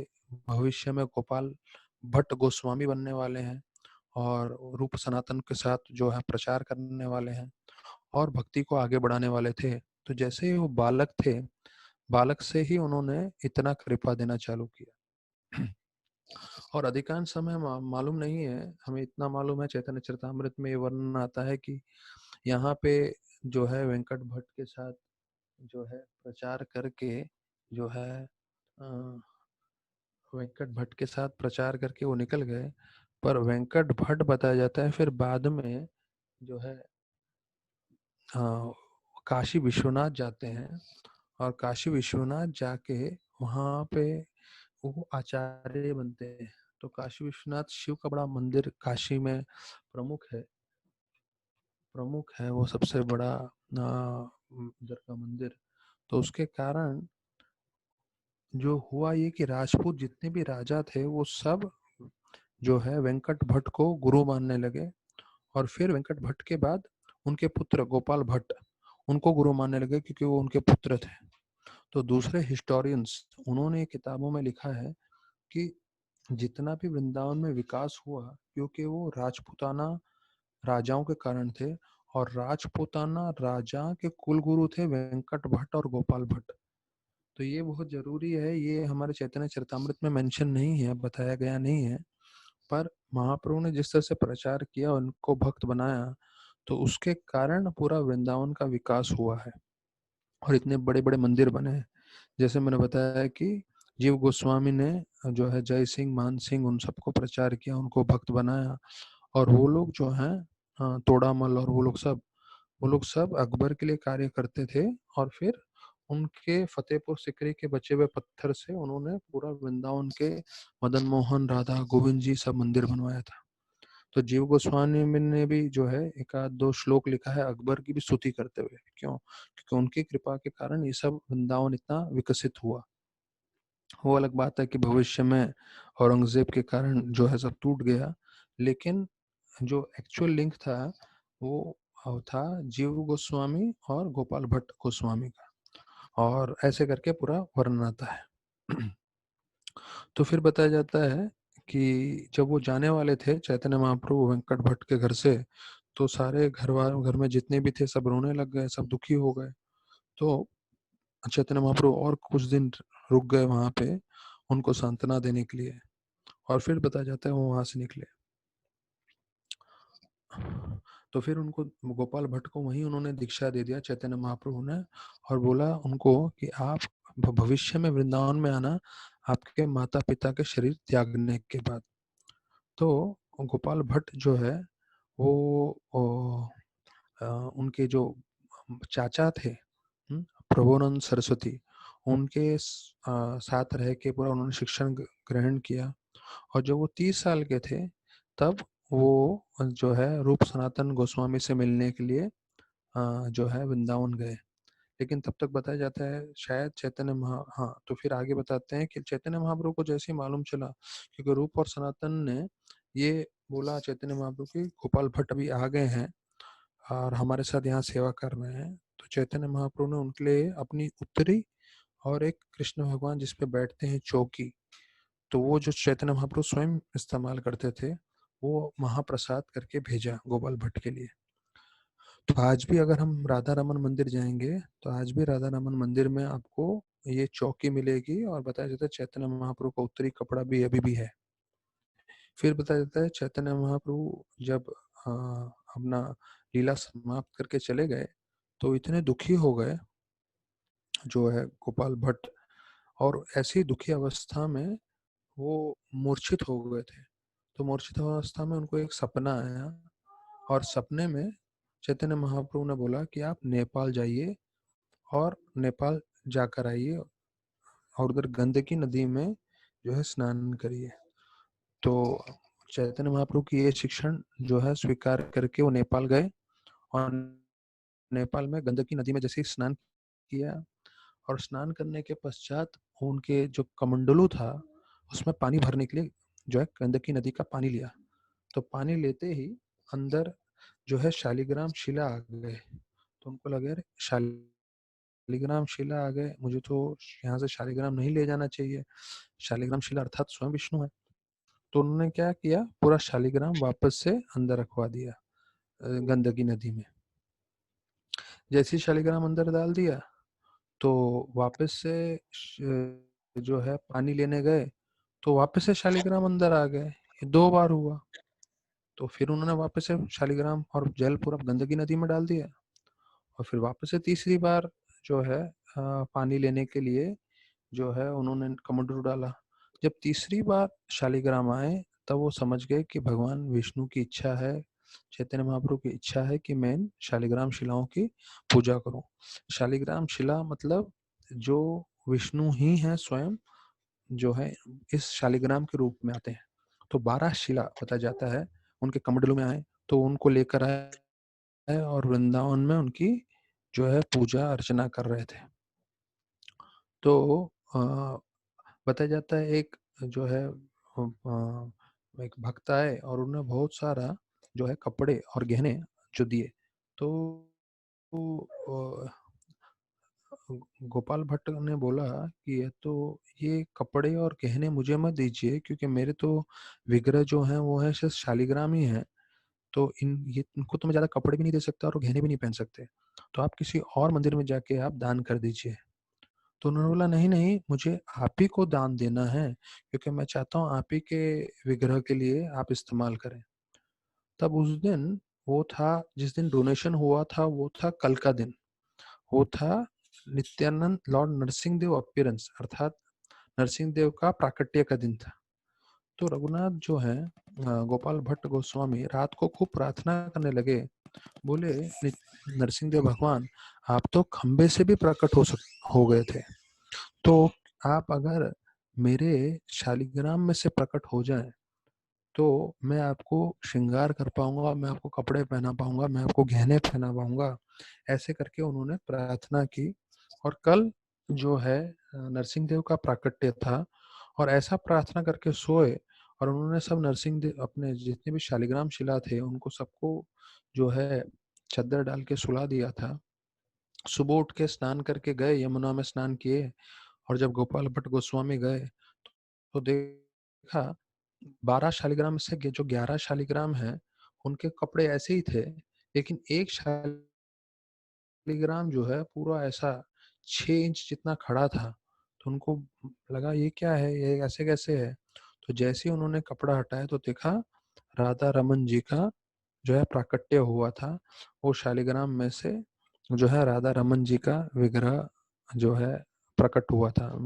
भविष्य में गोपाल भट्ट गोस्वामी बनने वाले हैं और रूप सनातन के साथ जो है प्रचार करने वाले हैं और भक्ति को आगे बढ़ाने वाले थे। तो जैसे ही वो बालक थे बालक से ही उन्होंने इतना कृपा देना चालू किया। और अधिकांश समय मालूम नहीं है, हमें इतना मालूम है चैतन्य चरितामृत में ये वर्णन आता है कि यहाँ पे जो है वेंकट भट्ट के साथ जो है प्रचार करके जो है वेंकट भट्ट के साथ प्रचार करके वो निकल गए। पर वेंकट भट्ट बताया जाता है फिर बाद में जो है काशी विश्वनाथ जाते हैं, और काशी विश्वनाथ जाके वहाँ पे वो आचार्य बनते हैं। तो काशी विश्वनाथ शिव का बड़ा मंदिर काशी में प्रमुख है, वो सबसे बड़ा उधर का मंदिर। तो उसके कारण जो हुआ ये कि राजपूत जितने भी राजा थे वो सब जो है वेंकट भट्ट को गुरु मानने लगे। और फिर वेंकट भट्ट के बाद उनके पुत्र गोपाल भट्ट उनको गुरु मानने लगे, क्योंकि वो उनके पुत्र थे। तो दूसरे हिस्टोरियंस उन्होंने किताबों में लिखा है कि जितना भी वृंदावन में विकास हुआ, क्योंकि वो राजपूताना राजाओं के कारण थे, और राजपूताना राजा के कुल गुरु थे वेंकट भट्ट और गोपाल भट्ट। तो ये बहुत जरूरी है, ये हमारे चैतन्य चरितामृत में मेंशन नहीं है, बताया गया नहीं है। पर महाप्रभु ने जिस तरह से प्रचार किया, उनको भक्त बनाया, तो उसके कारण पूरा वृंदावन का विकास हुआ है और इतने बड़े बड़े मंदिर बने हैं। जैसे मैंने बताया कि जीव गोस्वामी ने जो है जय सिंह, मान सिंह, उन सबको प्रचार किया, उनको भक्त बनाया। और वो लोग जो हैं तोड़ामल और वो लोग सब अकबर के लिए कार्य करते थे। और फिर उनके फतेहपुर सिकरी के बचे हुए पत्थर से उन्होंने पूरा वृंदावन के मदन मोहन, राधा, गोविंद जी सब मंदिर बनवाया था। तो जीव गोस्वामी ने भी जो है एक आध दो श्लोक लिखा है अकबर की भी स्तुति करते हुए। क्यों? क्योंकि उनकी कृपा के कारण ये सब वृंदावन इतना विकसित हुआ। वो अलग बात है कि भविष्य में औरंगजेब के कारण जो है सब टूट गया, लेकिन जो एक्चुअल लिंक था वो था जीव गोस्वामी और गोपाल भट्ट गोस्वामी का। और ऐसे करके पूरा वर्णन आता है। तो फिर बताया जाता है कि जब वो जाने वाले थे चैतन्य महाप्रभु वेंकट भट्ट के घर से, तो सारे घर में जितने भी थे सब रोने लग गए, सब दुखी हो गए। तो चैतन्य महाप्रभु और कुछ दिन रुक गए वहां पे उनको सांत्वना देने के लिए, और फिर बताया जाता है वो वहां से निकले। तो फिर उनको गोपाल भट्ट को वहीं उन्होंने दीक्षा दे दिया चैतन्य महाप्रभु ने, और बोला उनको कि आप भविष्य में वृंदावन में आना आपके माता पिता के शरीर त्यागने के बाद। तो गोपाल भट्ट जो है वो उनके जो चाचा थे प्रभुनंद सरस्वती, उनके साथ रह के पूरा उन्होंने शिक्षण ग्रहण किया। और जब वो 30 साल के थे तब वो जो है रूप सनातन गोस्वामी से मिलने के लिए जो है वृंदावन गए। लेकिन तब तक बताया जाता है शायद चैतन्य हाँ, तो फिर आगे बताते हैं कि चैतन्य महाप्रभु को जैसे ही मालूम चला, क्योंकि रूप और सनातन ने ये बोला चैतन्य महाप्रभु की गोपाल भट्ट अभी आ गए हैं और हमारे साथ यहाँ सेवा कर रहे हैं, तो चैतन्य महाप्रभु ने उनके लिए अपनी उत्तरी और एक कृष्ण भगवान जिसपे बैठते हैं चौकी, तो वो जो चैतन्य महाप्रभु स्वयं इस्तेमाल करते थे वो महाप्रसाद करके भेजा गोपाल भट्ट के लिए। तो आज भी अगर हम राधा रमन मंदिर जाएंगे तो आज भी राधा रमन मंदिर में आपको ये चौकी मिलेगी, और बताया जाता है चैतन्य महाप्रभु का उत्तरी कपड़ा भी अभी भी है। फिर बताया जाता है चैतन्य महाप्रभु जब अपना लीला समाप्त करके चले गए तो इतने दुखी हो गए जो है गोपाल भट्ट, और ऐसी दुखी अवस्था में वो मूर्छित हो गए थे। तो मूर्छित अवस्था में उनको एक सपना आया, और सपने में चैतन्य महाप्रभु ने बोला कि आप नेपाल जाइए और नेपाल जाकर आइए और उधर गंडकी नदी में जो है स्नान करिए। तो चैतन्य महाप्रभु की ये शिक्षण जो है स्वीकार करके वो नेपाल गए, और नेपाल में गंडकी नदी में जैसे ही स्नान किया, और स्नान करने के पश्चात उनके जो कमंडलू था उसमें पानी भरने के लिए जो है गंडकी नदी का पानी लिया। तो पानी लेते ही अंदर जो है शालिग्राम शिला आ गए। तो उनको लगे अरे शालिग्राम शिला आ गए, मुझे तो यहाँ से शालिग्राम नहीं ले जाना चाहिए, शालिग्राम शिला अर्थात स्वयं विष्णु है। तो उन्होंने क्या किया, पूरा शालिग्राम वापस से अंदर रखवा दिया गंडकी नदी में। जैसे ही शालिग्राम अंदर डाल दिया तो वापस से जो है पानी लेने गए, तो वापस से शालिग्राम अंदर आ गए। ये 2 बार हुआ। तो फिर उन्होंने वापस से शालिग्राम और जल पूरा गंदगी नदी में डाल दिया। और फिर वापस से तीसरी बार जो है पानी लेने के लिए जो है उन्होंने कमंडलू डाला। जब तीसरी बार शालिग्राम आए, तब वो समझ गए कि भगवान विष्णु की इच्छा है, चैतन्य महाप्रभु की इच्छा है कि मैं इन शालिग्राम शिलाओं की पूजा करूं। शालिग्राम शिला मतलब जो विष्णु ही है स्वयं, जो है इस शालिग्राम के रूप में आते हैं। तो 12 शिला बताया जाता है उनके कमंडलू में आए, तो उनको लेकर आए और वृंदावन में उनकी जो है पूजा अर्चना कर रहे थे। तो अ, बताया जाता है एक जो है एक भक्त आए और उन्होंने बहुत सारा जो है कपड़े और गहने जो दिए। तो गोपाल भट्ट ने बोला कि ये कपड़े और गहने मुझे मत दीजिए, क्योंकि मेरे तो विग्रह जो हैं वो है सिर्फ शालिग्राम ही है। तो इनको तो मैं ज्यादा कपड़े भी नहीं दे सकता और गहने भी नहीं पहन सकते। तो आप किसी और मंदिर में जाके आप दान कर दीजिए। तो उन्होंने बोला नहीं नहीं, मुझे आप ही को दान देना है, क्योंकि मैं चाहता हूँ आप ही के विग्रह के लिए आप इस्तेमाल करें। तब उस दिन वो था, जिस दिन डोनेशन हुआ था वो था कल का दिन। वो था नित्यानंद लॉर्ड नरसिंह देव अपीयरेंस, अर्थात नरसिंह देव का प्राकट्य का दिन था। तो रघुनाथ जो है गोपाल भट्ट गोस्वामी रात को खूब प्रार्थना करने लगे। बोले नरसिंह देव भगवान, आप तो खंबे से भी प्रकट हो गए थे। तो आप अगर मेरे शालिग्राम में से प्रकट हो जाएं, तो मैं आपको श्रृंगार कर पाऊंगा, मैं आपको कपड़े पहना पाऊंगा, मैं आपको गहने पहना पाऊंगा। ऐसे करके उन्होंने प्रार्थना की। और कल जो है नरसिंह देव का प्राकट्य था, और ऐसा प्रार्थना करके सोए। और उन्होंने सब नरसिंह देव अपने जितने भी शालिग्राम शिला थे उनको सबको जो है चद्दर डाल के सुला दिया था। सुबह उठ के स्नान करके गए, यमुना में स्नान किए। और जब गोपाल भट्ट गोस्वामी गए तो देखा 12 शालिग्राम से जो 11 शालिग्राम है उनके कपड़े ऐसे ही थे, लेकिन एक शालिग्राम जो है पूरा ऐसा 6 इंच जितना खड़ा था। तो उनको लगा ये क्या है, ये ऐसे कैसे है। तो जैसे ही उन्होंने कपड़ा हटाया तो देखा राधा रमन जी का जो है प्राकट्य हुआ था। वो शालिग्राम में से जो है राधा रमन जी का विग्रह जो है प्रकट हुआ था।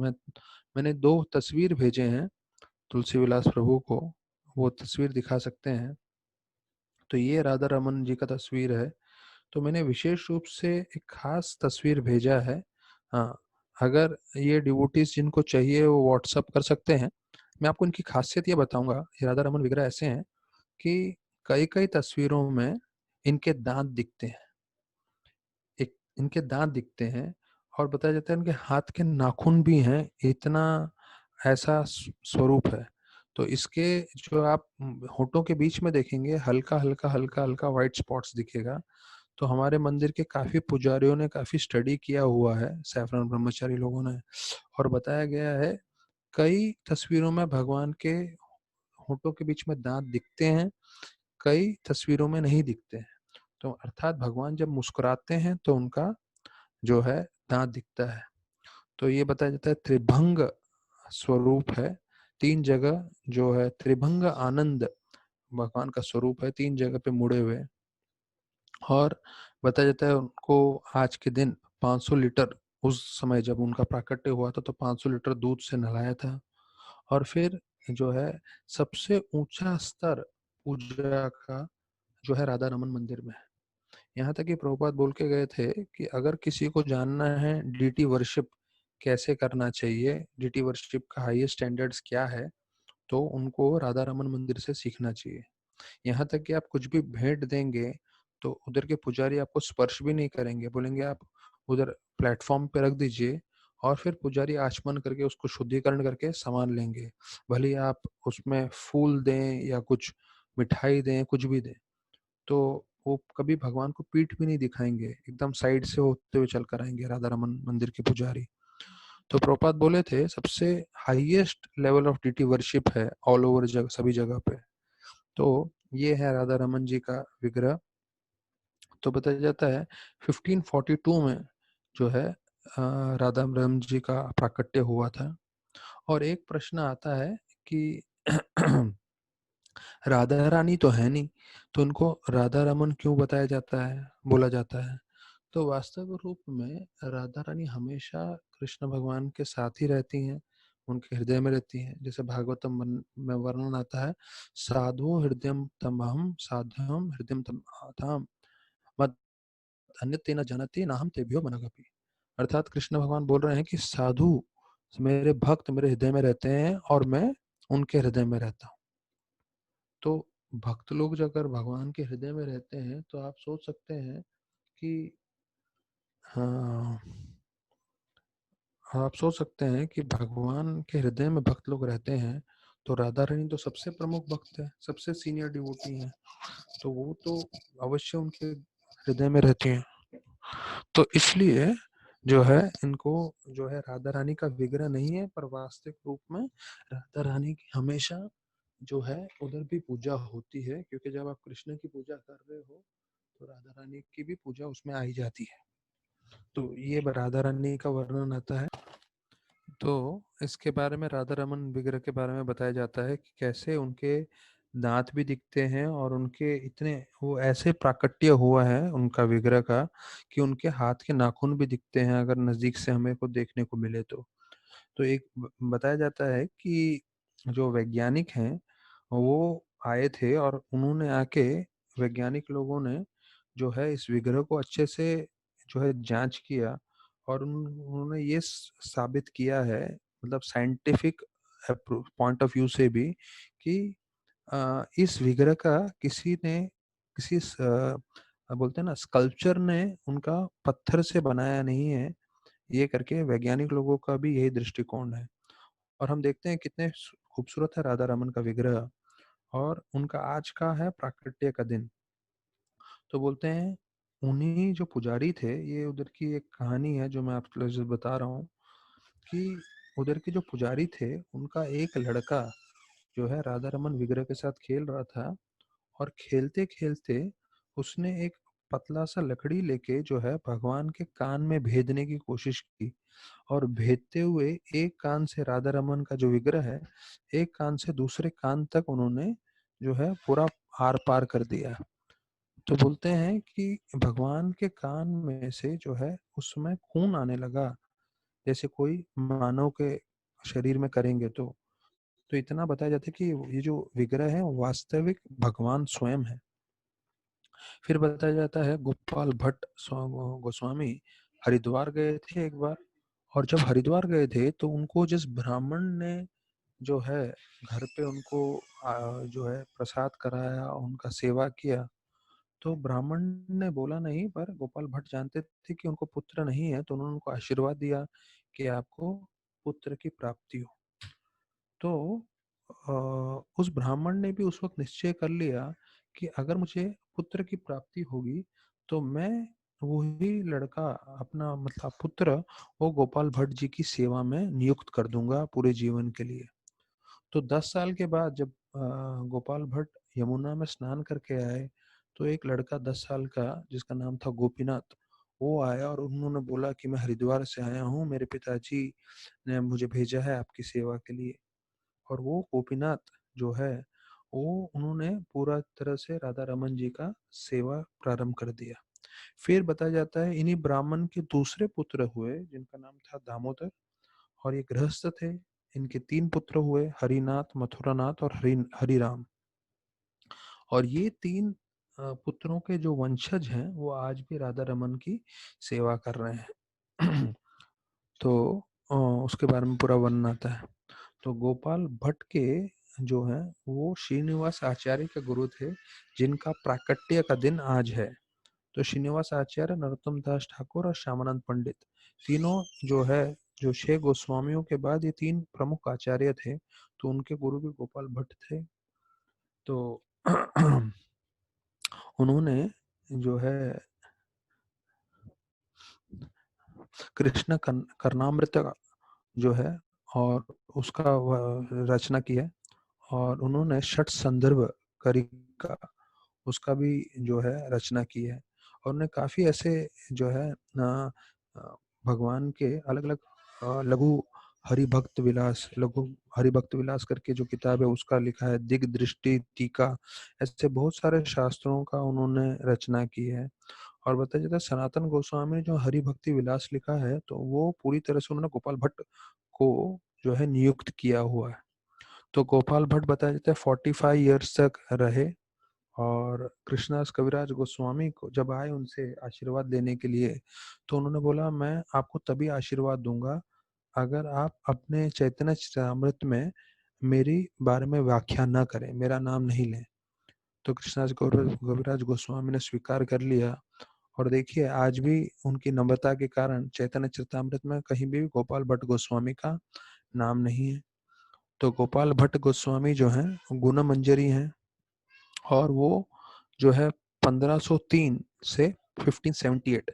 मैंने 2 तस्वीर भेजे हैं तुलसी विलास प्रभु को, वो तस्वीर दिखा सकते हैं। तो ये राधा रमन जी का तस्वीर है। तो मैंने विशेष रूप से एक खास तस्वीर भेजा है। हाँ, अगर ये डिवोटीज जिनको चाहिए वो व्हाट्सअप कर सकते हैं। मैं आपको इनकी खासियत ये बताऊंगा। ये राधा रमन विग्रह ऐसे हैं कि कई कई तस्वीरों में इनके दांत दिखते हैं। एक इनके दांत दिखते हैं, और बताया जाता है इनके हाथ के नाखून भी हैं। इतना ऐसा स्वरूप है। तो इसके जो आप होठों के बीच में देखेंगे हल्का हल्का हल्का हल्का व्हाइट स्पॉट्स दिखेगा। तो हमारे मंदिर के काफी पुजारियों ने काफी स्टडी किया हुआ है, सैफरन ब्रह्मचारी लोगों ने। और बताया गया है कई तस्वीरों में भगवान के होठों के बीच में दांत दिखते हैं, कई तस्वीरों में नहीं दिखते हैं। तो अर्थात भगवान जब मुस्कुराते हैं तो उनका जो है दांत दिखता है। तो ये बताया जाता है त्रिभंग स्वरूप है। 3 जगह जो है त्रिभंग आनंद भगवान का स्वरूप है, 3 जगह पे मुड़े हुए। और बताया जाता है उनको आज के दिन 500 लीटर, उस समय जब उनका प्राकट्य हुआ था तो 500 लीटर दूध से नहलाया था। और फिर जो है सबसे ऊंचा स्तर पूजा का जो है राधा रमन मंदिर में है। यहाँ तक कि प्रभुपाद बोल के गए थे कि अगर किसी को जानना है डीटी वर्शिप कैसे करना चाहिए, डीटी वर्शिप का हाईएस्ट स्टैंडर्ड्स क्या है, तो उनको राधा रमन मंदिर से सीखना चाहिए। यहाँ तक कि आप कुछ भी भेंट देंगे तो उधर के पुजारी आपको स्पर्श भी नहीं करेंगे, बोलेंगे आप उधर प्लेटफॉर्म पे रख दीजिए। और फिर पुजारी आचमन करके उसको शुद्धिकरण करके सामान लेंगे। भले आप उसमें फूल दें या कुछ मिठाई दें, कुछ भी दें। तो वो कभी भगवान को पीठ भी नहीं दिखाएंगे, एकदम साइड से होते हुए चल कर आएंगे राधा रमन मंदिर के पुजारी। तो प्रभुपाद बोले थे सबसे highest level of deity worship है ऑल ओवर जगह, सभी जगह पे। तो ये है राधा रमन जी का विग्रह। तो बताया जाता है 1542 में जो है राधा रमन जी का प्राकट्य हुआ था। और एक प्रश्न आता है कि राधा रानी तो है नहीं, तो उनको राधा रमन क्यों बताया जाता है, बोला जाता है? तो वास्तव रूप में राधा रानी हमेशा कृष्ण भगवान के साथ ही रहती हैं, उनके हृदय में रहती हैं। जैसे भागवतम में वर्णन आता है, साधु हृदयम तमहम साध्यम हृदयम तम मद अन्यते न जानते नाहम तेभ्यो मनगपि। अर्थात कृष्ण भगवान बोल रहे हैं कि साधु मेरे भक्त मेरे हृदय में रहते हैं और मैं उनके हृदय में रहता हूँ। तो भक्त लोग जब अगर भगवान के हृदय में रहते हैं तो आप सोच सकते हैं कि हाँ, आप सोच सकते हैं कि भगवान के हृदय में भक्त लोग रहते हैं, तो राधा रानी तो सबसे प्रमुख भक्त है, सबसे सीनियर डिवोटी है, तो वो तो अवश्य उनके हृदय में रहती हैं। तो इसलिए जो है इनको जो है राधा रानी का विग्रह नहीं है, पर वास्तविक रूप में राधा रानी की हमेशा जो है उधर भी पूजा होती है, क्योंकि जब आप कृष्ण की पूजा कर रहे हो तो राधा रानी की भी पूजा उसमें आई जाती है। तो ये राधा रानी का वर्णन आता है। तो इसके बारे में राधा रमन विग्रह के बारे में बताया जाता है कि कैसे उनके दांत भी दिखते हैं और उनके इतने वो ऐसे प्राकट्य हुआ है उनका विग्रह का कि उनके हाथ के नाखून भी दिखते हैं अगर नजदीक से हमें को देखने को मिले तो एक बताया जाता है कि जो वैज्ञानिक हैं वो आए थे और उन्होंने आके वैज्ञानिक लोगों ने जो है इस विग्रह को अच्छे से जो है जांच किया और उन्होंने ये साबित किया है, मतलब साइंटिफिक पॉइंट ऑफ व्यू से भी, कि इस विग्रह का किसी ने किसी बोलते हैं ना स्कल्पचर ने उनका पत्थर से बनाया नहीं है, ये करके वैज्ञानिक लोगों का भी यही दृष्टिकोण है। और हम देखते हैं कितने खूबसूरत है राधा रमन का विग्रह। और उनका आज का है प्राकट्य का दिन। तो बोलते हैं उन्हीं जो पुजारी थे, ये उधर की एक कहानी है जो मैं आपको जो बता रहा हूँ कि उधर के जो पुजारी थे उनका एक लड़का जो है राधा रमन विग्रह के साथ खेल रहा था, और खेलते खेलते उसने एक पतला सा लकड़ी लेके जो है भगवान के कान में भेदने की कोशिश की, और भेदते हुए एक कान से राधा रमन का जो विग्रह है एक कान से दूसरे कान तक उन्होंने जो है पूरा आर पार कर दिया। तो बोलते हैं कि भगवान के कान में से जो है उसमें खून आने लगा, जैसे कोई मानव के शरीर में करेंगे तो इतना बताया जाता है कि ये जो विग्रह है वास्तविक भगवान स्वयं है। फिर बताया जाता है गोपाल भट्ट गोस्वामी हरिद्वार गए थे एक बार, और जब हरिद्वार गए थे तो उनको जिस ब्राह्मण ने जो है घर पे उनको जो है प्रसाद कराया, उनका सेवा किया, तो ब्राह्मण ने बोला नहीं, पर गोपाल भट्ट जानते थे कि उनको पुत्र नहीं है, तो उन्होंने उनको आशीर्वाद दिया कि आपको पुत्र की प्राप्ति हो। तो उस ब्राह्मण ने भी उस वक्त निश्चय कर लिया कि अगर मुझे पुत्र की प्राप्ति होगी तो मैं वही लड़का अपना मतलब पुत्र वो गोपाल भट्ट जी की सेवा में नियुक्त कर दूंगा पूरे जीवन के लिए। तो 10 साल के बाद जब गोपाल भट्ट यमुना में स्नान करके आए, तो एक लड़का 10 साल का जिसका नाम था गोपीनाथ, वो आया और उन्होंने बोला कि मैं हरिद्वार से आया हूँ, मेरे पिताजी ने मुझे भेजा है आपकी सेवा के लिए। और वो गोपीनाथ जो है वो उन्होंने पूरा तरह से राधा रमन जी का सेवा प्रारंभ कर दिया। फिर बताया जाता है इन्हीं ब्राह्मण के दूसरे पुत्र हुए जिनका नाम था दामोदर, और ये गृहस्थ थे। इनके 3 पुत्र हुए, हरिनाथ, मथुरानाथ और हरिराम। और ये 3 पुत्रों के जो वंशज हैं वो आज भी राधा रमन की सेवा कर रहे हैं। तो उसके बारे में पूरा वर्णन आता है। तो गोपाल भट्ट के जो है वो श्रीनिवास आचार्य के गुरु थे, जिनका प्राकट्य का दिन आज है। तो श्रीनिवास आचार्य, नरोत्तम दास ठाकुर और श्यामानंद पंडित, तीनों जो है जो 6 गोस्वामियों के बाद ये 3 प्रमुख आचार्य थे। तो उनके गुरु भी गोपाल भट्ट थे। तो उन्होंने जो है कृष्ण कर्णामृत जो है और उसका रचना की है, और उन्होंने षट संदर्भ कारिका उसका भी जो है रचना की है। और उन्होंने काफी ऐसे जो है भगवान के अलग-अलग लघु हरि भक्त विलास करके जो किताब है उसका लिखा है, दिग्दृष्टि, टीका, ऐसे बहुत सारे शास्त्रों का उन्होंने रचना की है। और बताया जाता है सनातन गोस्वामी ने जो हरि भक्ति विलास लिखा है तो वो पूरी तरह से उन्होंने गोपाल भट्ट को जो है नियुक्त किया हुआ है। तो गोपाल भट्ट बताया जाता है 45 ईयर्स तक रहे, और कृष्णदास कविराज गोस्वामी को जब आए उनसे आशीर्वाद लेने के लिए, तो उन्होंने बोला मैं आपको तभी आशीर्वाद दूंगा अगर आप अपने चैतन्य चरितामृत में मेरी बारे में व्याख्या न करें, मेरा नाम नहीं लें। तो कृष्णदास कविराज गोस्वामी ने स्वीकार कर लिया। और देखिए आज भी उनकी नम्रता के कारण चैतन्य चरितामृत में कहीं भी गोपाल भट्ट गोस्वामी का नाम नहीं है। तो गोपाल भट्ट गोस्वामी जो हैं गुण मंजरी हैं, और वो जो है 1503 से 1578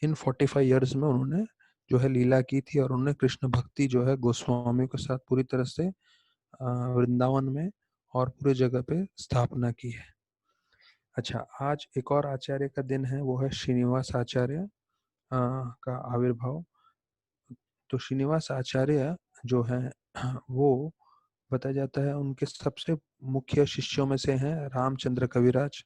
इन 45 ईयर्स में उन्होंने जो है लीला की थी, और उन्होंने कृष्ण भक्ति जो है गोस्वामी के साथ पूरी तरह से वृंदावन में और पूरी जगह पे स्थापना की है। अच्छा, आज एक और आचार्य का दिन है, वो है श्रीनिवास आचार्य का आविर्भाव। तो श्रीनिवास आचार्य जो है वो बताया जाता है उनके सबसे मुख्य शिष्यों में से हैं रामचंद्र कविराज।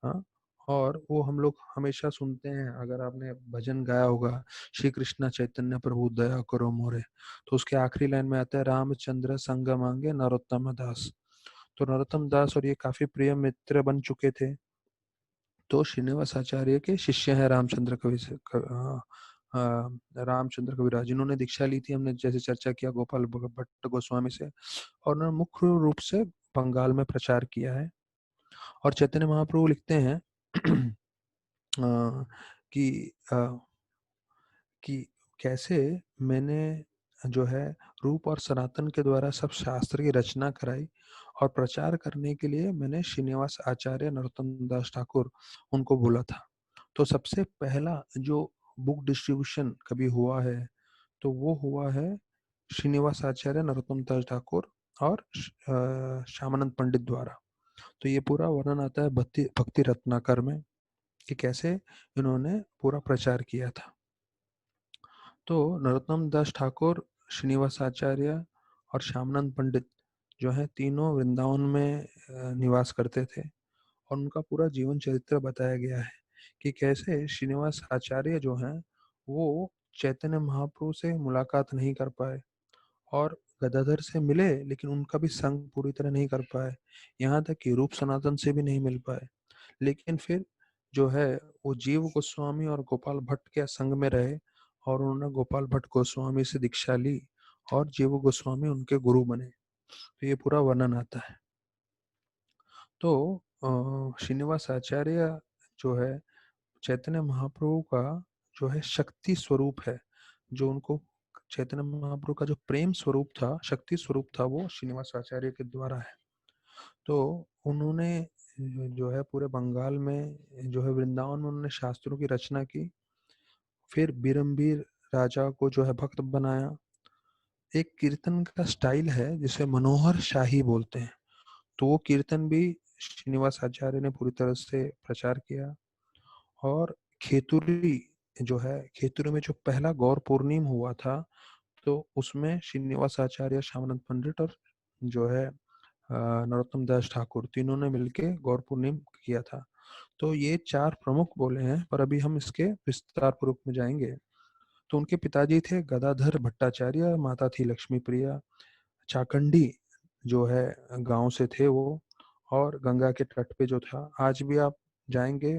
हाँ, और वो हम लोग हमेशा सुनते हैं, अगर आपने भजन गाया होगा, श्री कृष्ण चैतन्य प्रभु दया करो मोरे, तो उसके आखिरी लाइन में आता है रामचंद्र संग मांगे नरोत्तम दास। तो नरोत्तम दास और ये काफी प्रिय मित्र बन चुके थे। तो श्रीनिवास आचार्य के शिष्य हैं रामचंद्र कविराज, जिन्होंने दीक्षा ली थी, हमने जैसे चर्चा किया गोपाल भट्ट गोस्वामी से, और उन्होंने मुख्य रूप से बंगाल में प्रचार किया है। और चैतन्य महाप्रभु लिखते हैं कि कि कैसे मैंने जो है रूप और सनातन के द्वारा सब शास्त्र की रचना कराई, और प्रचार करने के लिए मैंने श्रीनिवास आचार्य नरोत्तम दास ठाकुर उनको बोला था। तो सबसे पहला जो बुक डिस्ट्रीब्यूशन कभी हुआ है तो वो हुआ है श्रीनिवास आचार्य नरोत्तम दास ठाकुर और श्यामानंद पंडित द्वारा। तो ये पूरा वर्णन आता है भक्ति भक्ति रत्नाकर में कि कैसे इन्होंने पूरा प्रचार किया था। तो नरोत्तम दास ठाकुर, श्रीनिवास आचार्य और श्यामानंद पंडित जो है तीनों वृंदावन में निवास करते थे, और उनका पूरा जीवन चरित्र बताया गया है कि कैसे श्रीनिवास आचार्य जो हैं वो चैतन्य महाप्रभु से मुलाकात नहीं कर पाए, और गदाधर से मिले लेकिन उनका भी संग पूरी तरह नहीं कर पाए, यहाँ तक कि रूप सनातन से भी नहीं मिल पाए। लेकिन फिर जो है वो जीव गोस्वामी और गोपाल भट्ट के संग में रहे, और उन्होंने गोपाल भट्ट गोस्वामी से दीक्षा ली, और जीव गोस्वामी उनके गुरु बने। तो ये पूरा वर्णन आता है। तो श्रीनिवास आचार्य जो है चैतन्य महाप्रभु का जो है शक्ति स्वरूप है, जो उनको चैतन्य महाप्रभु का जो प्रेम स्वरूप था, शक्ति स्वरूप था, वो श्रीनिवास आचार्य के द्वारा है। तो उन्होंने जो है पूरे बंगाल में जो है वृंदावन में उन्होंने शास्त्रों की रचना की, फिर बिरम्बीर राजा को जो है भक्त बनाया। एक कीर्तन का स्टाइल है जिसे मनोहर शाही बोलते हैं, तो वो कीर्तन भी श्रीनिवास आचार्य ने पूरी तरह से प्रचार किया। और खेतुरी जो है, खेतुरी में जो पहला गौर पूर्णिम हुआ था, तो उसमें श्रीनिवास आचार्य, श्यामानंद पंडित और जो है नरोत्तम दास ठाकुर तीनों ने मिलके गौर पूर्णिम किया था। तो ये चार प्रमुख बोले हैं, पर अभी हम इसके विस्तार पूर्वक में जाएंगे। तो उनके पिताजी थे गदाधर भट्टाचार्य, माता थी लक्ष्मी प्रिया। चाकंडी जो है गांव से थे वो, और गंगा के तट पे जो था, आज भी आप जाएंगे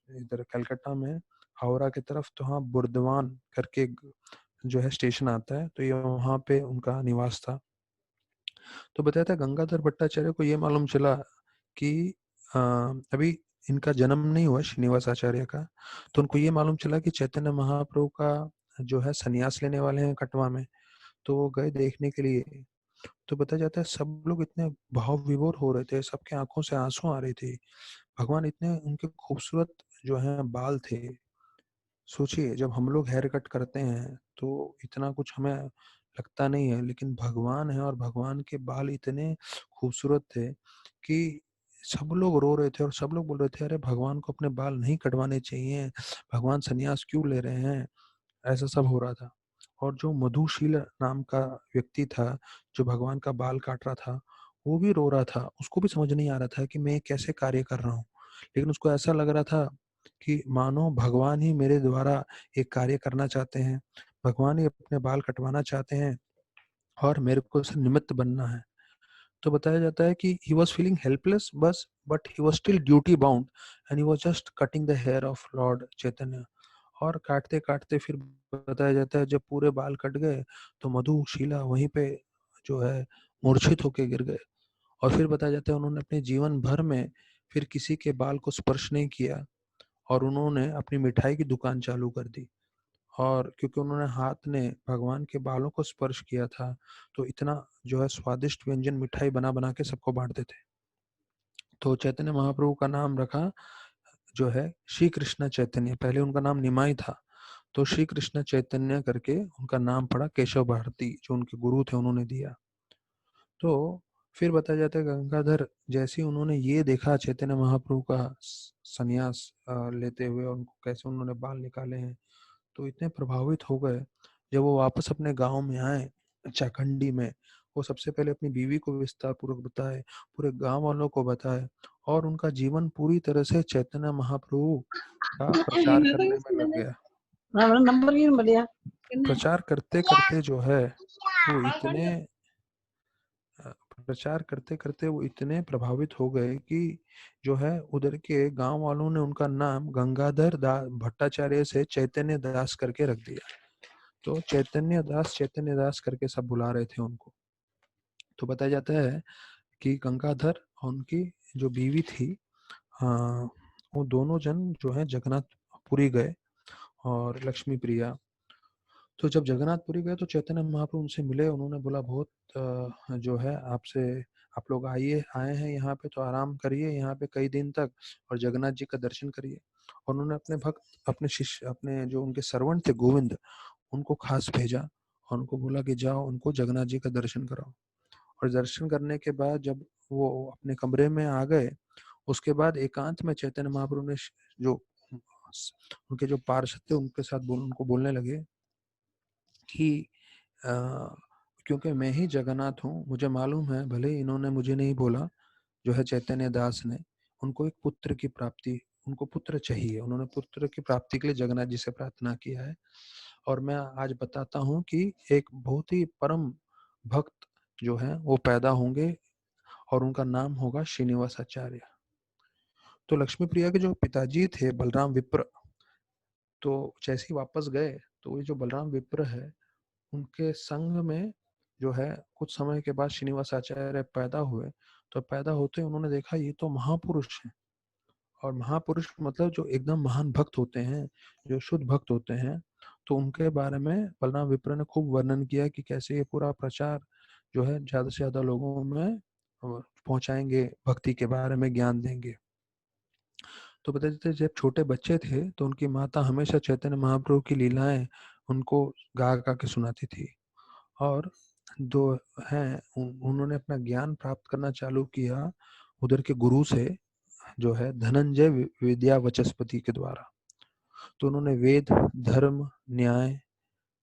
इधर कलकत्ता में हावड़ा की तरफ, तो हाँ बुर्दवान करके जो है स्टेशन आता है, तो ये वहाँ पे उनका निवास था। तो बताया था गंगाधर भट्टाचार्य को ये मालूम चला कि अभी इनका जन्म नहीं हुआ श्रीनिवास आचार्य का, तो उनको ये मालूम चला कि चैतन्य महाप्रभु का जो है संन्यास लेने वाले हैं कटवा में। तो वो गए देखने के लिए। तो बताया जाता है सब लोग इतने भाव विभोर हो रहे थे, सबके आंखों से आंसू आ रही थी। भगवान इतने उनके खूबसूरत जो है बाल थे। सोचिए जब हम लोग हेयर कट करते हैं तो इतना कुछ हमें लगता नहीं है, लेकिन भगवान है और भगवान के बाल इतने खूबसूरत थे कि सब लोग रो रहे थे और सब लोग बोल रहे थे, अरे भगवान को अपने बाल नहीं कटवाने चाहिए, भगवान संन्यास क्यों ले रहे हैं, ऐसा सब हो रहा था। और जो मधुशील नाम का व्यक्ति था, जो भगवान का बाल काट रहा था, वो भी रो रहा था। उसको भी समझ नहीं आ रहा था कि मैं कैसे कार्य कर रहा हूँ, लेकिन उसको ऐसा लग रहा था कि मानो भगवान ही मेरे द्वारा एक कार्य करना चाहते हैं, भगवान ही अपने बाल कटवाना चाहते हैं और मेरे को सिर्फ निमित्त बनना है। तो बताया जाता है कि ही वॉज फीलिंग हेल्पलेस बस, but he was still duty bound and he was just cutting the hair of lord Chaitanya. और काटते काटते फिर बताया जाता है जब पूरे बाल कट गए तो मधुशीला वहीं पे जो है मूर्छित होके गिर गए। और फिर बताया जाता है उन्होंने अपने जीवन भर में फिर किसी के बाल को स्पर्श नहीं किया और उन्होंने अपनी मिठाई की दुकान चालू कर दी। और क्योंकि उन्होंने हाथ ने भगवान के बालों को स्पर्श किया था, तो इतना जो है स्वादिष्ट व्यंजन मिठाई बना बना के सबको बांटते थे। तो चैतन्य महाप्रभु का नाम रखा जो है श्री कृष्ण चैतन्य। पहले उनका नाम निमाई था, तो श्री कृष्ण चैतन्य करके उनका नाम पड़ा। केशव भारती जो उनके गुरु थे उन्होंने दिया। तो फिर बताया जाता है गंगाधर जैसे ही उन्होंने ये देखा चैतन्य महाप्रभु का संन्यास लेते हुए, और उनको कैसे उन्होंने बाल निकाले हैं, तो इतने प्रभावित हो गए। जब वो वापस अपने गांव में आए चाखंडी में, वो सबसे पहले अपनी बीवी को विस्तार पूर्वक बताए, पूरे गांव वालों को बताए, और उनका जीवन पूरी तरह से चैतन्य महाप्रभु का प्रचार करने में लग गया। प्रचार करते करते जो है वो इतने प्रचार करते करते वो इतने प्रभावित हो गए कि जो है उधर के गांव वालों ने उनका नाम गंगाधर दास भट्टाचार्य से चैतन्य दास करके रख दिया। तो चैतन्य दास करके सब बुला रहे थे उनको। तो बताया जाता है कि गंगाधर और उनकी जो बीवी थी, हाँ, वो दोनों जन जो है जगन्नाथपुरी गए और लक्ष्मी प्रिया। तो जब जगन्नाथपुरी गए तो चैतन्य महाप्रभु उनसे मिले। उन्होंने बोला बहुत जो है आपसे, आप लोग आए हैं यहाँ पे तो आराम करिए यहाँ पे कई दिन तक और जगन्नाथ जी का दर्शन करिए। और उन्होंने अपने भक्त, अपने शिष्य, अपने जो उनके सर्वेंट थे गोविंद, उनको खास भेजा और उनको बोला कि जाओ उनको जगन्नाथ जी का दर्शन कराओ। और दर्शन करने के बाद जब वो अपने कमरे में आ गए, उसके बाद एकांत में चैतन्य महाप्रभु ने जो उनके जो पार्षद थे उनके साथ उनको बोलने लगे कि अ, क्योंकि मैं ही जगन्नाथ हूँ, मुझे मालूम है, भले ही इन्होंने मुझे नहीं बोला, जो है चैतन्य दास ने, उनको एक पुत्र की प्राप्ति, उनको पुत्र चाहिए, उन्होंने पुत्र की प्राप्ति के लिए जगन्नाथ जी से प्रार्थना किया है। और मैं आज बताता हूँ कि एक बहुत ही परम भक्त जो है वो पैदा होंगे और उनका नाम होगा श्रीनिवास आचार्य। तो लक्ष्मी प्रिया के जो पिताजी थे बलराम विप्र, तो जैसे ही वापस गए तो ये जो बलराम विप्र है उनके संग में जो है कुछ समय के बाद श्रीनिवास आचार्य पैदा हुए। तो पैदा होते उन्होंने देखा ये तो महापुरुष हैं, और महापुरुष मतलब जो एकदम महान भक्त होते हैं, जो शुद्ध भक्त होते हैं। तो उनके बारे में बलराम विप्र ने खूब वर्णन किया कि कैसे ये पूरा प्रचार जो है ज्यादा से ज्यादा लोगों में पहुंचाएंगे, भक्ति के बारे में ज्ञान देंगे। तो पता चलता है जब छोटे बच्चे थे तो उनकी माता हमेशा चैतन्य महाप्रभु की लीलाएं उनको गा गा के सुनाती थी। और दो हैं उन्होंने अपना ज्ञान प्राप्त करना चालू किया उधर के गुरु से, जो है धनंजय विद्या वचस्पति के द्वारा। तो उन्होंने वेद, धर्म, न्याय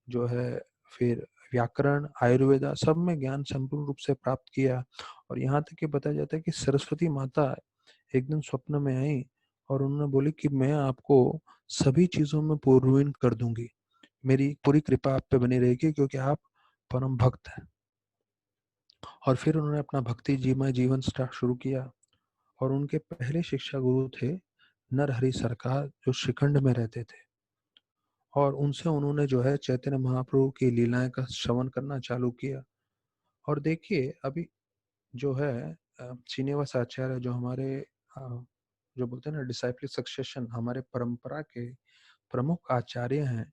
जो है, फिर व्याकरण, आयुर्वेदा सब में ज्ञान संपूर्ण रूप से प्राप्त किया। और यहाँ तक कि बताया जाता है कि सरस्वती माता एक दिन स्वप्न में आई और उन्होंने बोली कि मैं आपको सभी चीजों में पूर्णविन कर दूंगी, मेरी पूरी कृपा आप पे बनी रहेगी क्योंकि आप परम भक्त हैं। और फिर उन्होंने अपना भक्ति जीवमय जीवन स्टार्ट शुरू किया। और उनके पहले शिक्षा गुरु थे नरहरि सरकार, जो शिखंड में रहते थे। और उनसे उन्होंने जो है चैतन्य महाप्रभु की लीलाएं का श्रवण करना चालू किया। और देखिए अभी जो है श्रीनिवास आचार्य जो हमारे जो बोलते हैं ना डिसाइपलिक सक्सेशन, हमारे परंपरा के प्रमुख आचार्य हैं,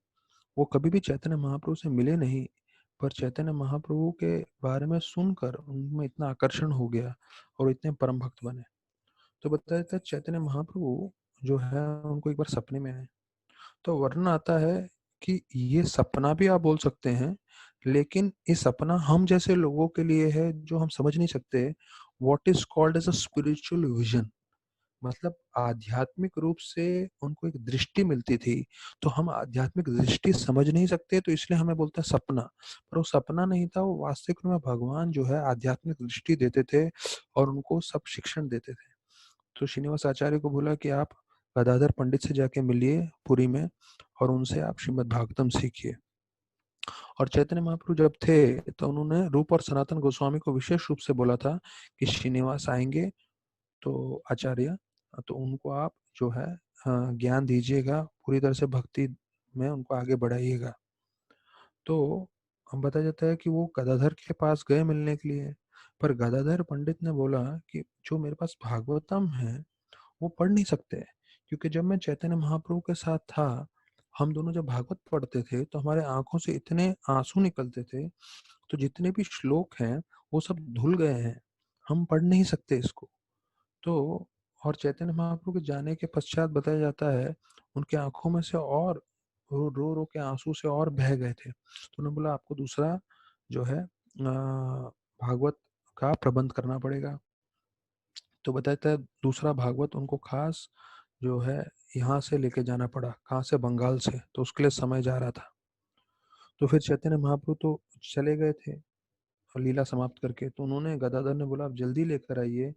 वो कभी भी चैतन्य महाप्रभु से मिले नहीं, पर चैतन्य महाप्रभु के बारे में सुनकर उनमें इतना आकर्षण हो गया और इतने परम भक्त बने। तो बताया जाता है चैतन्य महाप्रभु जो है उनको एक बार सपने में आए। तो वर्णन आता है कि ये सपना भी आप बोल सकते हैं, लेकिन ये सपना हम जैसे लोगों के लिए है जो हम समझ नहीं सकते। What is called as a spiritual vision, मतलब आध्यात्मिक रूप से उनको एक दृष्टि मिलती थी। तो हम आध्यात्मिक दृष्टि समझ नहीं सकते, तो इसलिए हमें बोलते हैं सपना। पर वो सपना नहीं था, वो वास्तविक में भगवान जो है आध्यात्मिक दृष्टि देते थे और उनको सब शिक्षण देते थे। तो श्रीनिवास आचार्य को बोला कि आप गदाधर पंडित से जाके मिलिए पुरी में और उनसे आप श्रीमद् भागवतम सीखिए। और चैतन्य महाप्रभु जब थे तो उन्होंने रूप और सनातन गोस्वामी को विशेष रूप से बोला था कि श्रीनिवास आएंगे तो आचार्य, तो उनको आप जो है ज्ञान दीजिएगा, पूरी तरह से भक्ति में उनको आगे बढ़ाइएगा। तो हम बताया जाता है कि वो गदाधर के पास गए मिलने के लिए, पर गदाधर पंडित ने बोला कि जो मेरे पास भागवतम है वो पढ़ नहीं सकते, क्योंकि जब मैं चैतन्य महाप्रभु के साथ था, हम दोनों जब भागवत पढ़ते थे तो हमारे आंखों से इतने आंसू निकलते थे, तो जितने भी श्लोक हैं वो सब धुल गए हैं, हम पढ़ नहीं सकते इसको। तो और चैतन्य महाप्रभु के जाने के पश्चात बताया जाता है उनके आंखों में से और रो रो रो के आंसू से और बह गए थे। तो उन्होंने बोला आपको दूसरा जो है भागवत का प्रबंध करना पड़ेगा। तो बताया था दूसरा भागवत उनको खास जो है यहाँ से लेके जाना पड़ा, कहाँ से, बंगाल से, तो उसके लिए समय जा रहा था। तो फिर चैतन्य महाप्रभु तो चले गए थे लीला समाप्त करके, तो उन्होंने गदाधर ने बोला आप जल्दी लेकर आइए,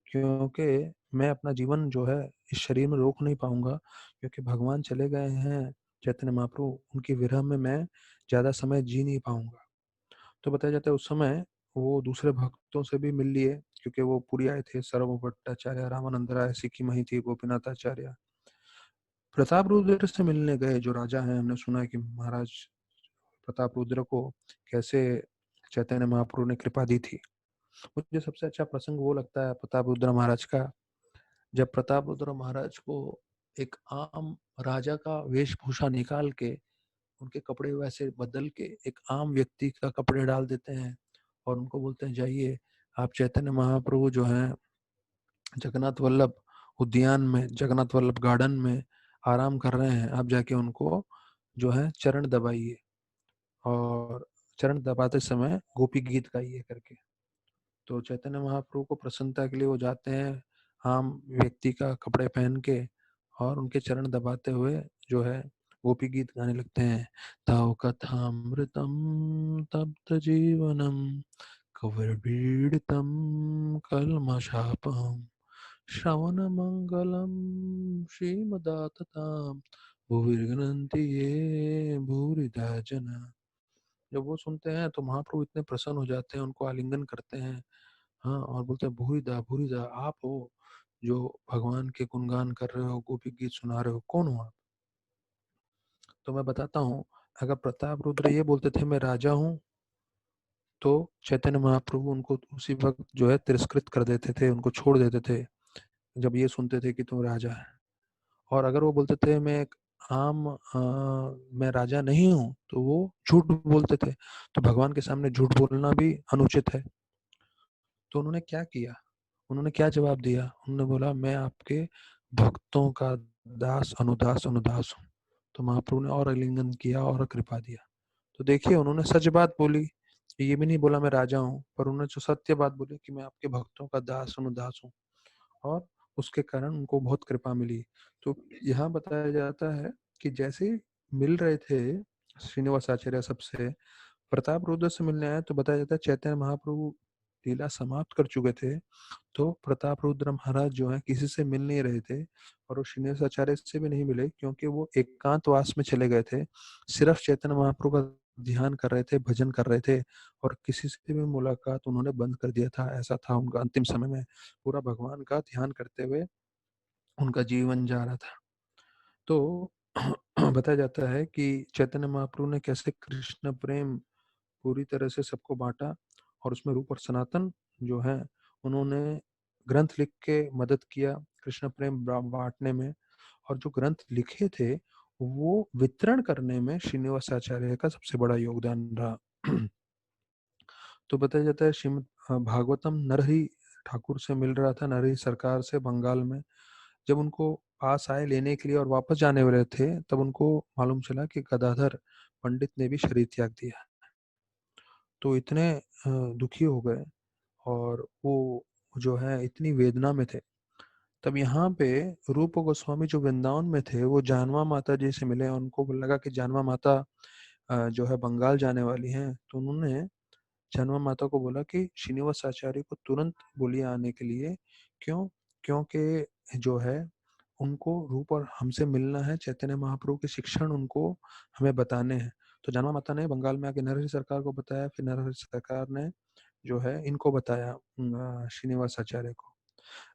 क्योंकि मैं अपना जीवन जो है इस शरीर में रोक नहीं पाऊंगा, क्योंकि भगवान चले गए हैं चैतन्य महाप्रभु, उनकी विरह में मैं ज्यादा समय जी नहीं पाऊंगा। तो बताया जाता है उस समय वो दूसरे भक्तों से भी मिल लिए, क्योंकि वो पूरी आए थे, सर्व भट्टाचार्य, रामानंद राय, सिक्की महिती, गोपीनाथ आचार्य। प्रताप रुद्र से मिलने गए जो राजा हैं, हमने सुना है कि महाराज प्रताप रुद्र को कैसे चैतन्य महाप्रभु ने कृपा दी थी। मुझे सबसे अच्छा प्रसंग वो लगता है प्रताप रुद्र महाराज का, जब प्रताप रुद्र महाराज को एक आम राजा का वेशभूषा निकाल के उनके कपड़े वैसे बदल के एक आम व्यक्ति का कपड़े डाल देते हैं और उनको बोलते हैं जाइए आप चैतन्य महाप्रभु जो हैं जगन्नाथ वल्लभ उद्यान में, जगन्नाथ वल्लभ गार्डन में आराम कर रहे हैं, आप जाके उनको जो है चरण दबाइए और चरण दबाते समय गोपी गीत गाइए करके। तो चैतन्य महाप्रभु को प्रसन्नता के लिए वो जाते हैं आम व्यक्ति का कपड़े पहन के और उनके चरण दबाते हुए जो है गोपी गीत गाने लगते हैं। तव कथामृतम तप्त जीवनम कविर्पीडितम कल्मषापहम् श्रवण मंगलम श्रीमदातताम भुविर्गनन्ति ये भूरिदा जना। जब वो सुनते हैं तो महाप्रभु इतने प्रसन्न हो जाते हैं, उनको आलिंगन करते हैं, हाँ, और बोलते हैं भूरिदा आप हो जो भगवान के गुणगान कर रहे हो, गोपी गीत सुना रहे हो, कौन हो आप? तो मैं बताता हूँ, अगर प्रताप रुद्र ये बोलते थे मैं राजा हूँ, तो चैतन्य महाप्रभु उनको उसी वक्त जो है तिरस्कृत कर देते थे, उनको छोड़ देते थे जब ये सुनते थे कि तुम राजा है। और अगर वो बोलते थे मैं एक मैं राजा नहीं हूँ, तो वो झूठ बोलते थे। तो भगवान के सामने झूठ बोलना भी अनुचित है। तो उन्होंने क्या किया, उन्होंने क्या जवाब दिया, उन्होंने बोला मैं आपके भक्तों का दास अनुदास अनुदास हूँ। तो महाप्रभु ने और आलिंगन किया और कृपा दिया। तो देखिए उन्होंने सच बात बोली, ये भी नहीं बोला मैं राजा हूँ, पर उन्होंने जो सत्य बात बोली कि मैं आपके भक्तों का दास अनुदास हूँ, और उसके कारण उनको बहुत कृपा मिली। तो यहाँ बताया जाता है कि जैसे ही मिल रहे थे श्रीनिवास आचार्य सबसे, प्रताप रुद्र से मिलने आए, तो बताया जाता है चैतन्य महाप्रभु लीला समाप्त कर चुके थे। तो प्रताप रुद्र महाराज जो है किसी से मिल नहीं रहे थे और वो श्रीनिवास आचार्य से भी नहीं मिले, क्योंकि वो एकांतवास में चले गए थे, सिर्फ चैतन्य महाप्रभु का ध्यान कर रहे थे, भजन कर रहे थे, और किसी से भी मुलाकात उन्होंने बंद कर दिया था। ऐसा था उनका अंतिम समय में, पूरा भगवान का ध्यान करते हुए उनका जीवन जा रहा था। तो बताया जाता है कि चैतन्य महाप्रभु ने कैसे कृष्ण प्रेम पूरी तरह से सबको बांटा, और उसमें रूप और सनातन जो है उन्होंने ग्रंथ लिख के मदद किया कृष्ण प्रेम बांटने में। और जो ग्रंथ लिखे थे वो वितरण करने में श्रीनिवास आचार्य का सबसे बड़ा योगदान रहा। तो बताया जाता है श्रीमद भागवतम नरहरि ठाकुर से मिल रहा था, नरहरि सरकार से बंगाल में। जब उनको पास आए लेने के लिए और वापस जाने वाले थे, तब उनको मालूम चला कि गदाधर पंडित ने भी शरीर त्याग दिया। तो इतने दुखी हो गए, और वो जो है इतनी वेदना में थे। तब यहाँ पे रूप गोस्वामी जो वृंदावन में थे वो जानवा माता जी से मिले। उनको लगा कि जानवा माता जो है बंगाल जाने वाली हैं, तो उन्होंने जानवा माता को बोला कि श्रीनिवास आचार्य को तुरंत बोलिए आने के लिए। क्यों? क्योंकि जो है उनको रूप और हमसे मिलना है, चैतन्य महाप्रभु के शिक्षण उनको हमें बताने हैं। तो जानवा माता ने बंगाल में आके नरहरि सरकार को बताया, फिर नरहरि सरकार ने जो है इनको बताया श्रीनिवास आचार्य को।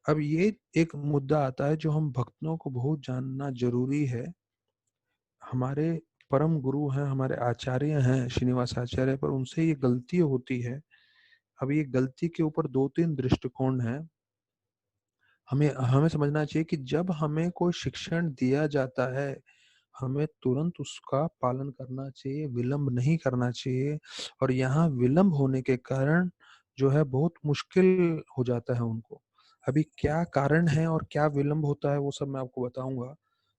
अब ये एक मुद्दा आता है जो हम भक्तों को बहुत जानना जरूरी है। हमारे परम गुरु हैं, हमारे आचार्य हैं श्रीनिवास आचार्य, पर उनसे ये गलती होती है। अब ये गलती के ऊपर दो तीन दृष्टिकोण हैं। हमें हमें समझना चाहिए कि जब हमें कोई शिक्षण दिया जाता है, हमें तुरंत उसका पालन करना चाहिए, विलंब नहीं करना चाहिए। और यहाँ विलंब होने के कारण जो है बहुत मुश्किल हो जाता है उनको। अभी क्या कारण है और क्या विलंब होता है वो सब मैं आपको बताऊंगा,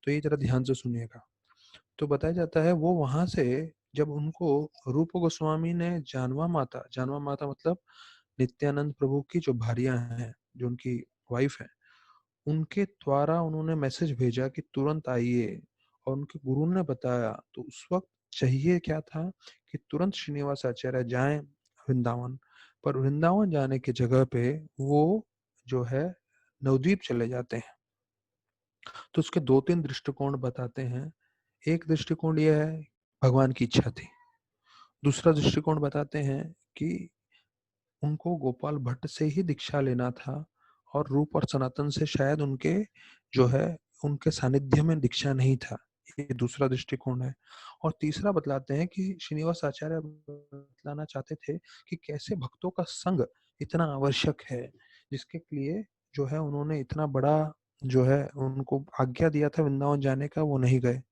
तो ये जरा ध्यान से सुनिएगा। तो बताया जाता है वो वहां से जब उनको रूप गोस्वामी ने जानवा माता मतलब नित्यानंद प्रभु की जो भारियां हैं, जो उनकी वाइफ है, उनके द्वारा उन्होंने मैसेज भेजा कि तुरंत आइए। और उनके गुरु ने बताया, तो उस वक्त चाहिए क्या था कि तुरंत श्रीनिवास आचार्य जाएं वृंदावन। पर वृंदावन जाने की जगह पे वो जो है नवद्वीप चले जाते हैं। तो उसके दो तीन दृष्टिकोण बताते हैं। एक दृष्टिकोण यह है भगवान की इच्छा थी। दूसरा दृष्टिकोण बताते हैं कि उनको गोपाल भट्ट से ही दीक्षा लेना था, और रूप और सनातन से शायद उनके जो है उनके सानिध्य में दीक्षा नहीं था। ये दूसरा दृष्टिकोण है। और तीसरा बतलाते हैं कि श्रीनिवास आचार्य बतलाना चाहते थे कि कैसे भक्तों का संग इतना आवश्यक है, जिसके लिए जो है उन्होंने इतना बड़ा जो है उनको आज्ञा दिया था वृंदावन जाने का, वो नहीं गए।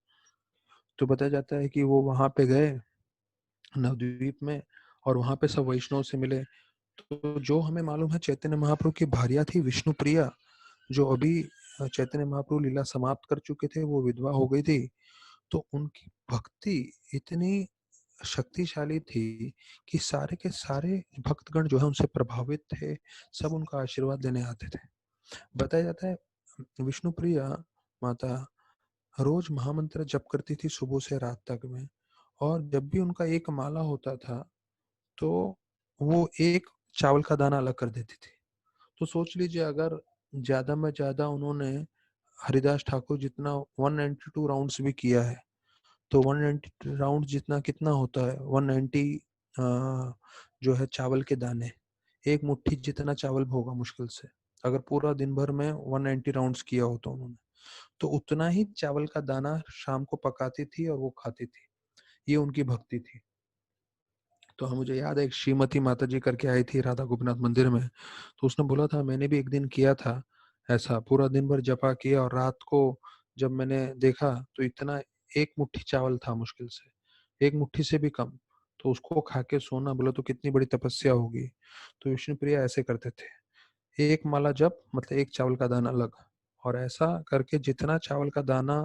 तो बताया जाता है कि वो वहां पे गए नवद्वीप में, और वहां पे सब वैष्णव से मिले। तो जो हमें मालूम है चैतन्य महाप्रभु की भार्या थी विष्णु प्रिया, जो अभी चैतन्य महाप्रभु लीला समाप्त कर चुके थे, वो विधवा हो गई थी। तो उनकी भक्ति इतनी शक्तिशाली थी कि सारे के सारे भक्तगण जो है उनसे प्रभावित थे, सब उनका आशीर्वाद लेने आते थे। बताया जाता है विष्णु प्रिया माता रोज महामंत्र जप करती थी सुबह से रात तक में। और जब भी उनका एक माला होता था, तो वो एक चावल का दाना अलग कर देती थी। तो सोच लीजिए अगर ज्यादा में ज्यादा उन्होंने हरिदास ठाकुर जितना 192 राउंड्स भी किया है, तो 190 राउंड जितना कितना होता है 190 जो है चावल के दाने, एक मुट्ठी जितना चावल होगा मुश्किल से, अगर पूरा दिन भर में 190 राउंड्स किया हो तो उन्होंने, तो उतना ही चावल का दाना शाम को पकाती थी और वो खाती थी। ये उनकी भक्ति थी। तो हम मुझे याद है एक श्रीमती माता जी करके आई थी राधा गोपीनाथ मंदिर में, तो उसने बोला था मैंने भी एक दिन किया था ऐसा, पूरा दिन भर जपा किया और रात को जब मैंने देखा तो इतना एक मुट्ठी चावल था मुश्किल से, एक मुट्ठी से भी कम। तो उसको खा के सोना, बोला तो कितनी बड़ी तपस्या होगी। तो विष्णु प्रिया ऐसे करते थे, एक माला जप मतलब एक चावल का दाना अलग, और ऐसा करके जितना चावल का दाना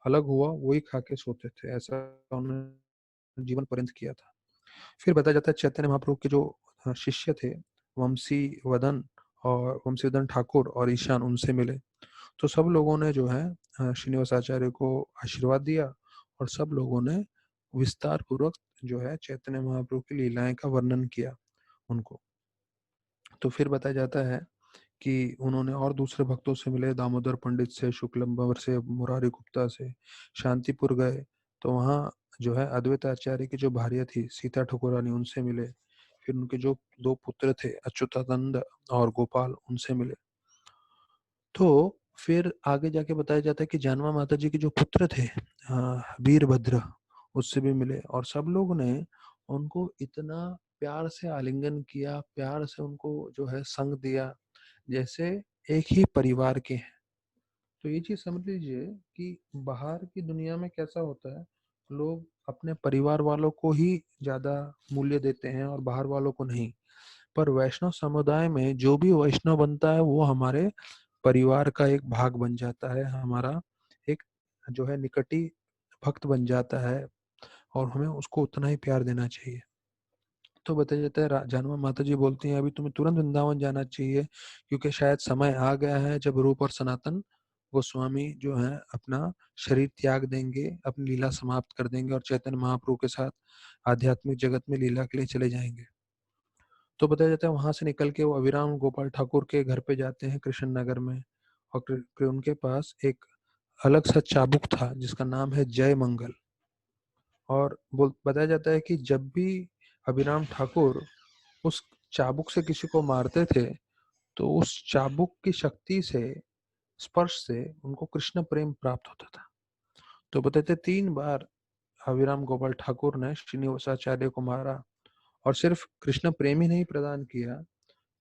अलग हुआ वही खा के सोते थे। ऐसा उन्होंने जीवन पर्यंत किया था। फिर बताया जाता है चैतन्य महाप्रभु के जो शिष्य थे वंशी वदन और वंशीधर ठाकुर और ईशान, उनसे मिले। तो सब लोगों ने जो है श्रीनिवास आचार्य को आशीर्वाद दिया, और सब लोगों ने विस्तार पूर्वक जो है चैतन्य महाप्रभु की लीलाएं का वर्णन किया उनको। तो फिर बताया जाता है कि उन्होंने और दूसरे भक्तों से मिले, दामोदर पंडित से, शुक्लम्बर से, मुरारी गुप्ता से, शांतिपुर गए। तो वहाँ जो है अद्वैत आचार्य की जो भार्या थी सीता ठकुरानी, उनसे मिले। फिर उनके जो दो पुत्र थे अच्युतानंद और गोपाल, उनसे मिले। तो फिर आगे जाके बताया जाता है कि जानवा माता जी के जो पुत्र थे वीरभद्र, उससे भी मिले। और सब लोग ने उनको इतना प्यार से आलिंगन किया, प्यार से उनको जो है संग दिया, जैसे एक ही परिवार के हैं। तो ये चीज समझ लीजिए कि बाहर की दुनिया में कैसा होता है, लोग अपने परिवार वालों को ही ज्यादा मूल्य देते हैं और बाहर वालों को नहीं। पर वैष्णव समुदाय में जो भी वैष्णव बनता है वो हमारे परिवार का एक भाग बन जाता है, हमारा एक जो है निकटी भक्त बन जाता है, और हमें उसको उतना ही प्यार देना चाहिए। तो बताया जाता है जानवा माता जी बोलती हैं अभी तुम्हें तुरंत वृंदावन जाना चाहिए, क्योंकि शायद समय आ गया है जब रूप और सनातन गोस्वामी जो है अपना शरीर त्याग देंगे, अपनी लीला समाप्त कर देंगे और चैतन्य महाप्रभु के साथ आध्यात्मिक जगत में लीला के लिए चले जाएंगे। तो बताया जाता है वहां से निकल के वो अभिराम गोपाल ठाकुर के घर पे जाते हैं कृष्ण नगर में। और उनके पास एक अलग सा चाबुक था जिसका नाम है जय मंगल। और बोल बताया जाता है कि जब भी अभिराम ठाकुर उस चाबुक से किसी को मारते थे तो उस चाबुक की शक्ति से, स्पर्श से उनको कृष्ण प्रेम प्राप्त होता था। तो बताते 3 बार अभिराम गोपाल ठाकुर ने श्रीनिवासाचार्य को मारा, और सिर्फ कृष्ण प्रेम ही नहीं प्रदान किया,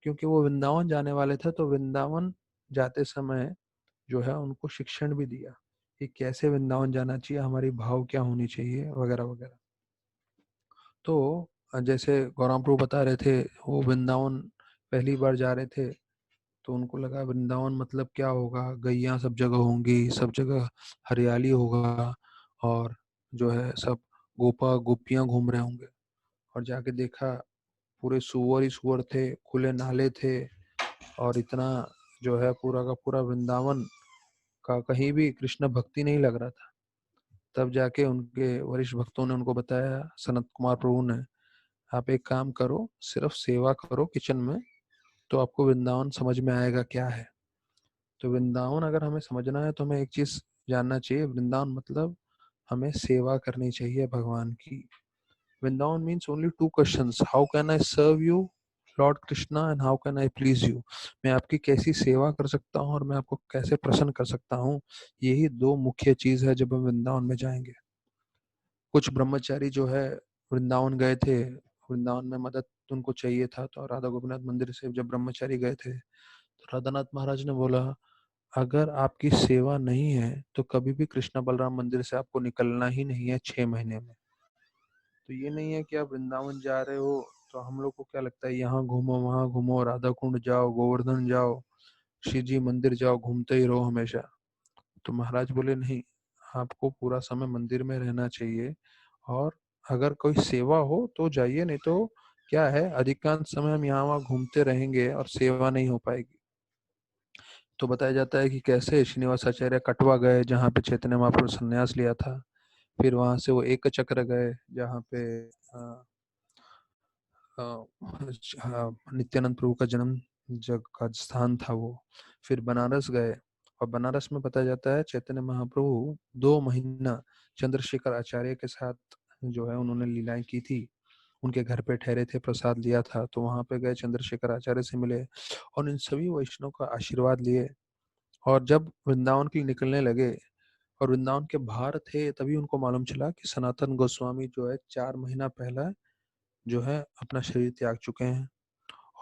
क्योंकि वो वृंदावन जाने वाले थे तो वृंदावन जाते समय जो है उनको शिक्षण भी दिया कि कैसे वृंदावन जाना चाहिए, हमारी भाव क्या होनी चाहिए, वगैरह वगैरह। तो जैसे गौराम प्रभु बता रहे थे, वो वृंदावन पहली बार जा रहे थे तो उनको लगा वृंदावन मतलब क्या होगा, गैया सब जगह होंगी, सब जगह हरियाली होगा, और जो है सब गोपा गोपियां घूम रहे होंगे। और जाके देखा पूरे सुअर ही सुअर थे, खुले नाले थे, और इतना जो है पूरा का पूरा वृंदावन का कहीं भी कृष्ण भक्ति नहीं लग रहा था। तब जाके उनके वरिष्ठ भक्तों ने उनको बताया, सनत कुमार प्रभु ने, आप एक काम करो, सिर्फ सेवा करो किचन में, तो आपको वृंदावन समझ में आएगा क्या है। तो वृंदावन अगर हमें समझना है तो हमें एक चीज जानना चाहिए, वृंदावन मतलब हमें सेवा करनी चाहिए भगवान की। Vrindavan means only two questions, how can I serve you lord Krishna and how can I please you. मैं आपकी कैसी सेवा कर सकता हूँ और मैं आपको कैसे प्रसन्न कर सकता हूँ। यही दो मुख्य चीज है जब हम वृंदावन में जाएंगे। कुछ ब्रह्मचारी जो है वृंदावन गए थे, वृंदावन में मदद उनको चाहिए था, तो राधा गोपीनाथ मंदिर से जब ब्रह्मचारी गए थे तो राधानाथ महाराज ने बोला, अगर आपकी सेवा नहीं है तो कभी भी कृष्णा बलराम मंदिर से आपको निकलना ही नहीं है 6 महीने में। तो ये नहीं है कि आप वृंदावन जा रहे हो तो हम लोग को क्या लगता है यहाँ घूमो वहां घूमो, राधा कुंड जाओ, गोवर्धन जाओ, शिव जी मंदिर जाओ, घूमते ही रहो हमेशा। तो महाराज बोले नहीं, आपको पूरा समय मंदिर में रहना चाहिए, और अगर कोई सेवा हो तो जाइए, नहीं तो क्या है, अधिकांश समय हम यहाँ वहाँ घूमते रहेंगे और सेवा नहीं हो पाएगी। तो बताया जाता है कि कैसे श्रीनिवास आचार्य कटवा गए जहाँ पे चैतन्य महाप्रभु संन्यास लिया था। फिर वहां से वो एक चक्र गए जहाँ पे नित्यानंद प्रभु का जन्म जग का स्थान था वो। फिर बनारस गए, और बनारस में बताया जाता है चैतन्य महाप्रभु 2 महीना चंद्रशेखर आचार्य के साथ जो है उन्होंने लीलाएं की थी। उनके घर पे ठहरे थे, प्रसाद लिया था, तो वहां पे गए, चंद्रशेखर आचार्य से मिले और इन सभी वैष्णव का आशीर्वाद लिए। और जब वृंदावन के लिए निकलने लगे और वृंदावन के बाहर थे, तभी उनको मालूम चला कि सनातन गोस्वामी जो है 4 महीना पहले जो है अपना शरीर त्याग चुके हैं।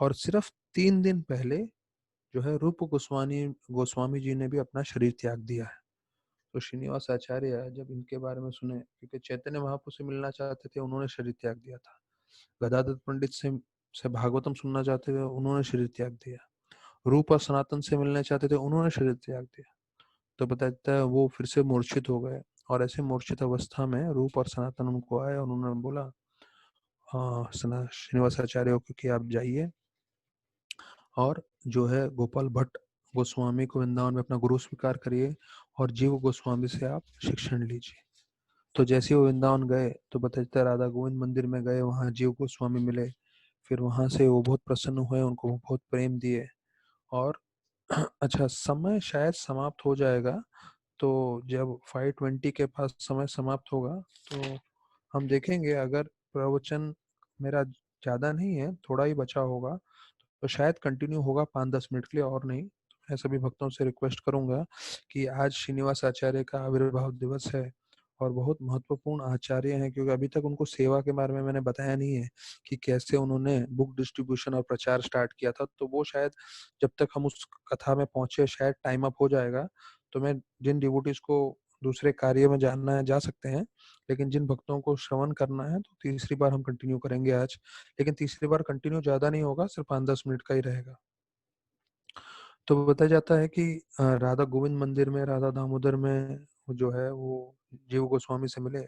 और सिर्फ 3 दिन पहले जो है रूप गोस्वामी गोस्वामी जी ने भी अपना शरीर त्याग दिया है। तो श्रीनिवास आचार्य जब इनके बारे में सुने, क्योंकि चैतन्य महाप्रभु से मिलना चाहते थे, उन्होंने शरीर त्याग दिया था। गदाधर पंडित से भागवतम सुनना चाहते थे, उन्होंने शरीर त्याग दिया। रूप और सनातन से मिलना चाहते थे, उन्होंने शरीर त्याग दिया। तो बताता है वो फिर से मूर्छित हो गए, और ऐसे मूर्छित अवस्था में रूप और सनातन उनको आए और उन्होंने बोला, हाँ श्रीनिवास आचार्य को कि आप जाइए और जो है गोपाल भट्ट गोस्वामी को वृंदावन में अपना गुरु स्वीकार करिए, और जीव गोस्वामी से आप शिक्षण लीजिए। तो जैसे ही वो वृंदावन गए तो बताते राधा गोविंद मंदिर में गए, वहाँ जीव गोस्वामी मिले। फिर वहां से वो बहुत प्रसन्न हुए, उनको बहुत प्रेम दिए। और अच्छा, समय शायद समाप्त हो जाएगा, तो जब 5:20 के पास समय समाप्त होगा तो हम देखेंगे, अगर प्रवचन मेरा ज़्यादा नहीं है, थोड़ा ही बचा होगा, तो शायद कंटिन्यू होगा 5-10 मिनट के लिए, और नहीं तो मैं सभी भक्तों से रिक्वेस्ट करूंगा कि आज श्रीनिवास आचार्य का आविर्भाव दिवस है और बहुत महत्वपूर्ण आचार्य हैं, क्योंकि अभी तक उनको सेवा के बारे में मैंने बताया नहीं है कि कैसे उन्होंने बुक डिस्ट्रीब्यूशन और प्रचार स्टार्ट किया था। तो वो शायद जब तक हम उस कथा में पहुंचे शायद टाइम अप हो जाएगा। तो मैं जिन डिवोटीज को दूसरे कार्य में जानना है जा सकते हैं, लेकिन जिन भक्तों को श्रवण करना है तो तीसरी बार हम कंटिन्यू करेंगे आज। लेकिन तीसरी बार कंटिन्यू ज्यादा नहीं होगा, सिर्फ 5-10 मिनट का ही रहेगा। तो बताया जाता है कि राधा गोविंद मंदिर में, राधा दामोदर में जो है वो जीव गोस्वामी से मिले,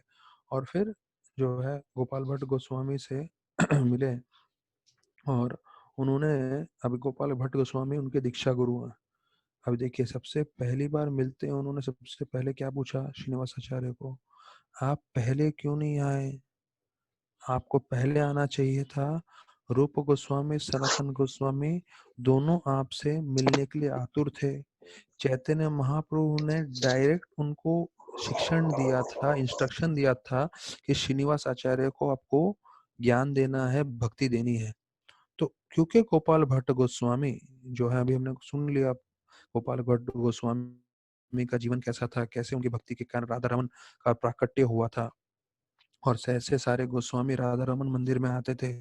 और फिर जो है गोपाल भट्ट गोस्वामी से मिले और उन्होंने, अभी गोपाल भट्ट गोस्वामी उनके दीक्षा गुरु हैं। अभी देखिए सबसे पहली बार मिलते हैं, उन्होंने सबसे पहले क्या पूछा श्रीनिवास आचार्य को, आप पहले क्यों नहीं आए, आपको पहले आना चाहिए था। रूप गोस्वामी सनातन गोस्वामी दोनों आपसे मिलने के लिए आतुर थे। चैतन्य महाप्रभु ने डायरेक्ट उनको शिक्षण दिया था, इंस्ट्रक्शन दिया था कि श्रीनिवास आचार्य को आपको ज्ञान देना है, भक्ति देनी है। तो क्योंकि गोपाल भट्ट गोस्वामी जो है, अभी हमने सुन लिया गोपाल भट्ट गोस्वामी का जीवन कैसा था, कैसे उनकी भक्ति के कारण राधा रमन का प्राकट्य हुआ था, और ऐसे सारे गोस्वामी राधा रमन मंदिर में आते थे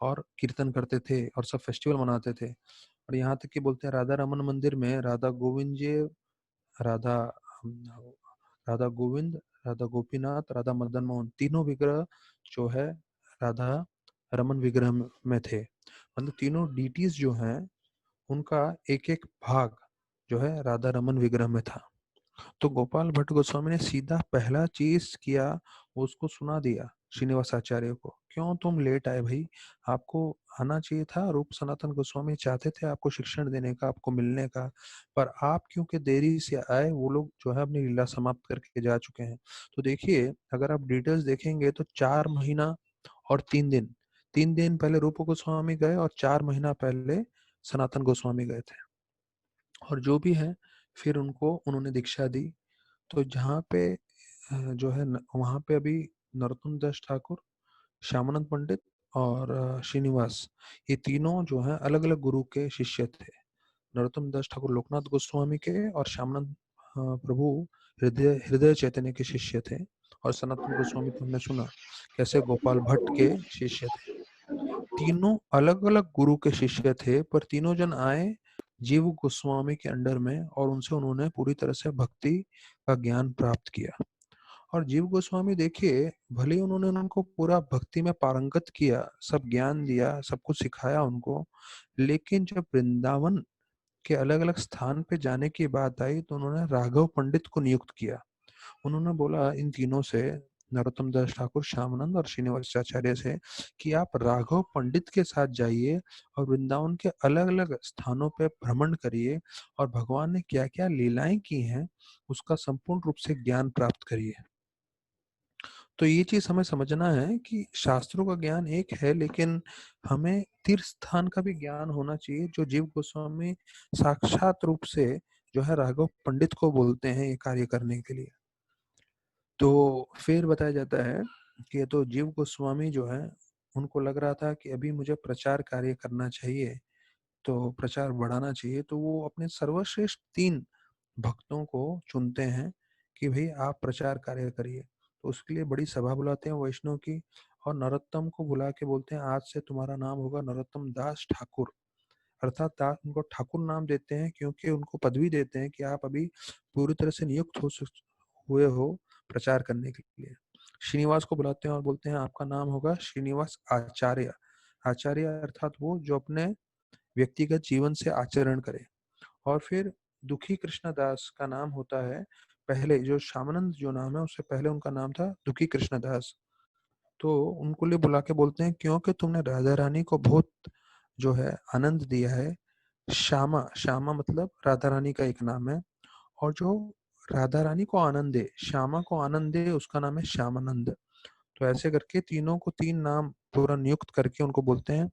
और कीर्तन करते थे और सब फेस्टिवल मनाते थे। और यहाँ तक कि बोलते हैं राधा रमन मंदिर में राधा गोविंद जी, राधा राधा गोविंद, राधा गोपीनाथ, राधा मदन मोहन तीनों विग्रह जो है राधा रमन विग्रह में थे। मतलब तीनों डीटीज जो हैं उनका एक एक भाग जो है राधा रमन विग्रह में था। तो गोपाल भट्ट गोस्वामी ने सीधा पहला चीज किया, वो उसको सुना दिया श्रीनिवास आचार्य को, क्यों तुम लेट आए भाई, आपको आना चाहिए था। रूप सनातन गोस्वामी चाहते थे आपको शिक्षण देने का, आपको मिलने का, पर आप क्योंकि देरी से आए, वो लोग जो है अपनी लीला समाप्त करके जा चुके हैं। तो देखिए अगर आप डिटेल्स देखेंगे तो 4 महीना और 3 दिन, 3 दिन पहले रूप गोस्वामी गए और 4 महीना पहले सनातन गोस्वामी गए थे। और जो भी है फिर उनको उन्होंने दीक्षा दी। तो जहाँ पे जो है वहाँ पे अभी नरोत्तम दास ठाकुर, श्यामानंद पंडित और श्रीनिवास, ये तीनों जो हैं अलग अलग गुरु के शिष्य थे। नरोत्तम दास ठाकुर लोकनाथ गोस्वामी के और श्यामानंद प्रभु हृदय हृदय चैतन्य के शिष्य थे। और सनातन गोस्वामी तो हमने सुना कैसे गोपाल भट्ट के शिष्य थे। तीनों अलग अलग गुरु के शिष्य थे, पर तीनों जन आए जीव गोस्वामी के अंडर में और उनसे उन्होंने पूरी तरह से भक्ति का ज्ञान प्राप्त किया। और जीव गोस्वामी देखिए, भले ही उन्होंने उनको पूरा भक्ति में पारंगत किया, सब ज्ञान दिया, सब कुछ सिखाया उनको, लेकिन जब वृंदावन के अलग अलग स्थान पे जाने की बात आई तो उन्होंने राघव पंडित को नियुक्त किया। उन्होंने बोला इन तीनों से, नरोत्तम दास ठाकुर, श्यामानंद और श्रीनिवासाचार्य से, कि आप राघव पंडित के साथ जाइए और वृंदावन के अलग अलग स्थानों पे भ्रमण करिए और भगवान ने क्या क्या लीलाएं की हैं उसका संपूर्ण रूप से ज्ञान प्राप्त करिए। तो ये चीज हमें समझना है कि शास्त्रों का ज्ञान एक है, लेकिन हमें तीर्थ स्थान का भी ज्ञान होना चाहिए, जो जीव गोस्वामी साक्षात रूप से जो है राघव पंडित को बोलते हैं ये कार्य करने के लिए। तो फिर बताया जाता है कि ये तो जीव गोस्वामी जो है उनको लग रहा था कि अभी मुझे प्रचार कार्य करना चाहिए, तो प्रचार बढ़ाना चाहिए, तो वो अपने सर्वश्रेष्ठ 3 भक्तों को चुनते हैं कि भाई आप प्रचार कार्य करिए। तो उसके लिए बड़ी सभा बुलाते हैं वैष्णव की, और नरोत्तम को बुला के बोलते हैं आज से तुम्हारा नाम होगा नरोत्तम दास ठाकुर। अर्थात दास, उनको ठाकुर नाम देते हैं क्योंकि उनको पदवी देते हैं कि आप अभी पूरी तरह से नियुक्त हुए हो प्रचार करने के लिए। श्रीनिवास को बुलाते हैं और बोलते हैं आपका नाम होगा श्रीनिवास आचार्य। आचार्य अर्थात वो जो अपने व्यक्तिगत जीवन से आचरण करे। और फिर दुखी कृष्णदास का नाम होता है, पहले जो श्यामानंद जो नाम है उससे पहले उनका नाम था दुखी कृष्णदास। तो उनको लिए बुला के बोलते हैं क्योंकि तुमने राधा रानी को बहुत जो है आनंद दिया है। श्यामा, श्यामा मतलब राधा रानी का एक नाम है, और जो राधा रानी को आनंद दे, श्यामा को आनंद दे, उसका नाम है श्यामानंद। तो ऐसे करके तीनों को 3 नाम पूरा नियुक्त करके उनको बोलते हैं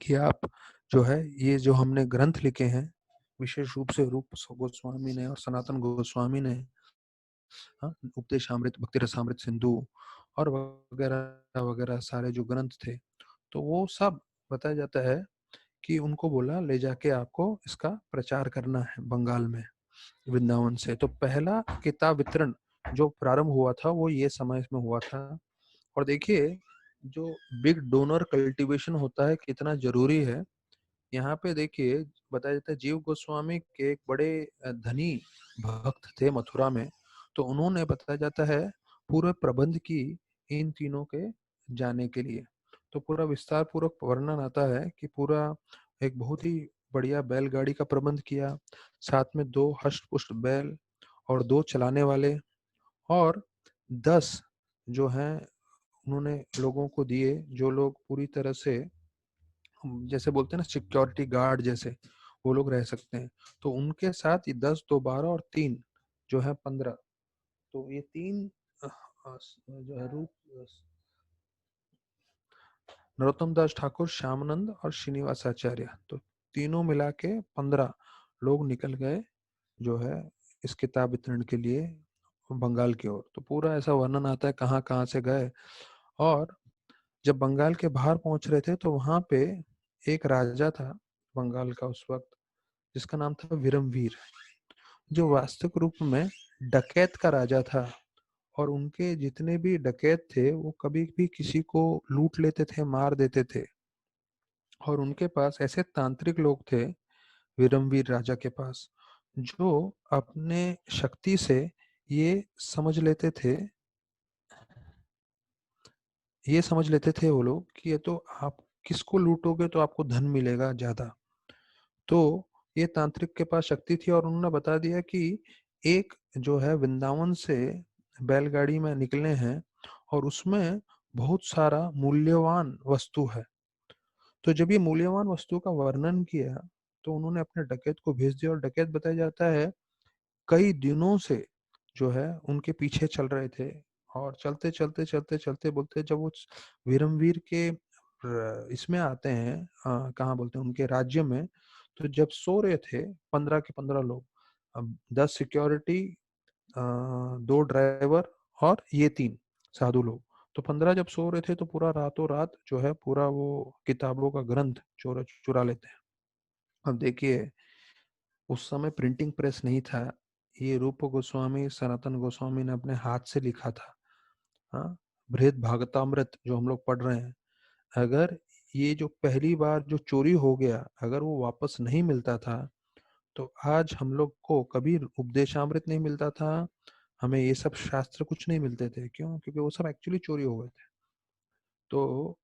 कि आप जो है ये जो हमने ग्रंथ लिखे हैं, विशेष रूप से रूप गोस्वामी ने और सनातन गोस्वामी ने, हाँ, उपदेशामृत, भक्ति रसामृत सिंधु और वगैरह वगैरह सारे जो ग्रंथ थे, तो वो सब बताया जाता है कि उनको बोला ले जाके आपको इसका प्रचार करना है बंगाल में, वृंदावन से। तो पहला किताब वितरण जो प्रारंभ हुआ था वो ये समय में हुआ था। और देखिए जो बिग डोनर कल्टीवेशन होता है कितना जरूरी है। यहाँ पे देखिए बताया जाता है जीव गोस्वामी के एक बड़े धनी भक्त थे मथुरा में। तो उन्होंने बताया जाता है पूरे प्रबंध की इन तीनों के जाने के लिए। तो पूरा विस्तार पूर्वक वर्णन आता है कि पूरा एक बहुत ही बढ़िया बैलगाड़ी का प्रबंध किया, साथ में 2 हष्ट-पुष्ट बैल और 2 चलाने वाले, और 10 जो हैं उन्होंने लोगों को दिए जो लोग पूरी तरह से, जैसे बोलते हैं ना सिक्योरिटी गार्ड जैसे, वो लोग रह सकते हैं। तो उनके साथ ये 10 तो 12 और 3 जो है 15। तो ये 3 जो है रूप, नरोत्तम दास ठाकुर, श्यामानंद और श्रीनिवास आचार्य, तो तीनों मिला के 15 लोग निकल गए जो है इस किताब वितरण के लिए बंगाल की ओर। तो पूरा ऐसा वर्णन आता है कहाँ कहाँ से गए। और जब बंगाल के बाहर पहुंच रहे थे तो वहां पे एक राजा था बंगाल का उस वक्त, जिसका नाम था विरमवीर, जो वास्तविक रूप में डकैत का राजा था। और उनके जितने भी डकैत थे वो कभी भी किसी को लूट लेते थे, मार देते थे। और उनके पास ऐसे तांत्रिक लोग थे विरमवीर राजा के पास, जो अपने शक्ति से ये समझ लेते थे, ये समझ लेते थे वो लोग कि ये तो आप किसको लूटोगे तो आपको धन मिलेगा ज्यादा। तो ये तांत्रिक के पास शक्ति थी और उन्होंने बता दिया कि एक जो है वृंदावन से बैलगाड़ी में निकले हैं और उसमें बहुत सारा मूल्यवान वस्तु है। तो जब ये मूल्यवान वस्तु का वर्णन किया तो उन्होंने अपने डकैत को भेज दिया, और डकैत बताया जाता है कई दिनों से जो है उनके पीछे चल रहे थे। और चलते चलते चलते चलते बोलते जब वो वीरमवीर के इसमें आते हैं, कहाँ बोलते हैं उनके राज्य में, तो जब सो रहे थे 15 के 15 लोग, अब 10 सिक्योरिटी, 2 ड्राइवर और ये 3 साधु लोग, तो 15 जब सो रहे थे तो पूरा रातों रात जो है पूरा वो किताबों का ग्रंथ चोरा चुरा लेते हैं। अब देखिए उस समय प्रिंटिंग प्रेस नहीं था, ये रूप गोस्वामी सनातन गोस्वामी ने अपने हाथ से लिखा था। हाँ, बृहद भागवतामृत जो हम लोग पढ़ रहे हैं, अगर ये जो पहली बार जो चोरी हो गया अगर वो वापस नहीं मिलता था तो आज हम लोग को कभी उपदेशामृत नहीं मिलता था, हमें ये सब शास्त्र कुछ नहीं मिलते थे। क्यों? क्योंकि वो सब एक्चुअली चोरी हो गए थे। तो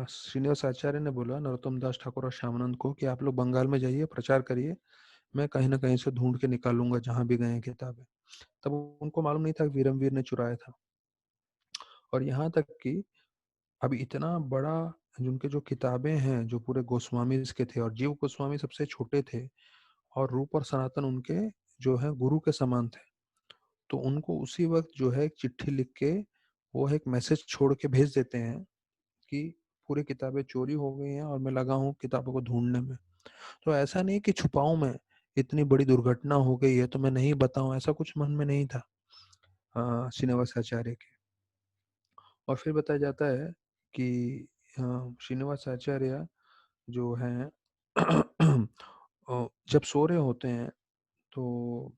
श्रीनिवास आचार्य ने बोला नरोत्तम दास ठाकुर और श्यामानंद को कि आप लोग बंगाल में जाइए, प्रचार करिए, मैं कहीं ना कहीं से ढूंढ के निकालूंगा जहां भी गए हैं किताबें। तब उनको मालूम नहीं था कि वीरमवीर ने चुराया था। और यहाँ तक कि अब इतना बड़ा, जिनके जो किताबें हैं जो पूरे गोस्वामी के थे, और जीव गोस्वामी सबसे छोटे थे और रूप और सनातन उनके जो है गुरु के समान थे। तो उनको उसी वक्त जो है एक चिट्ठी लिख के वो एक मैसेज छोड़ के भेज देते हैं कि पूरी किताबें चोरी हो गई हैं और मैं लगा हूँ किताबों को ढूंढने में। तो ऐसा नहीं कि छुपाऊं मैं, इतनी बड़ी दुर्घटना हो गई है तो मैं नहीं बताऊं, ऐसा कुछ मन में नहीं था श्रीनिवास आचार्य के। और फिर बताया जाता है कि श्रीनिवास आचार्य जो हैं जब सो रहे होते हैं तो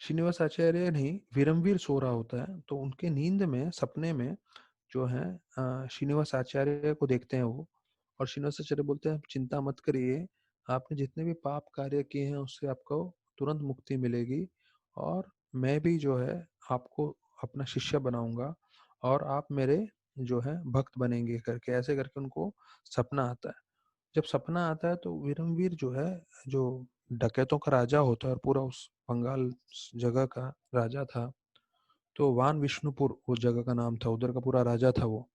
श्रीनिवास आचार्य नहीं, विरमवीर सो रहा होता है तो उनके नींद में सपने में जो है श्रीनिवास आचार्य को देखते हैं वो। और श्रीनिवास आचार्य बोलते हैं चिंता मत करिए, आपने जितने भी पाप कार्य किए हैं उससे आपको तुरंत मुक्ति मिलेगी, और मैं भी जो है आपको अपना शिष्य बनाऊंगा और आप मेरे जो है भक्त बनेंगे, करके ऐसे करके उनको सपना आता है। जब सपना आता है तो वीरमवीर जो है, जो डकैतों का राजा होता है और पूरा उस बंगाल जगह का राजा था, तो वान विष्णुपुर उस जगह का नाम था, उधर का पूरा राजा था वो।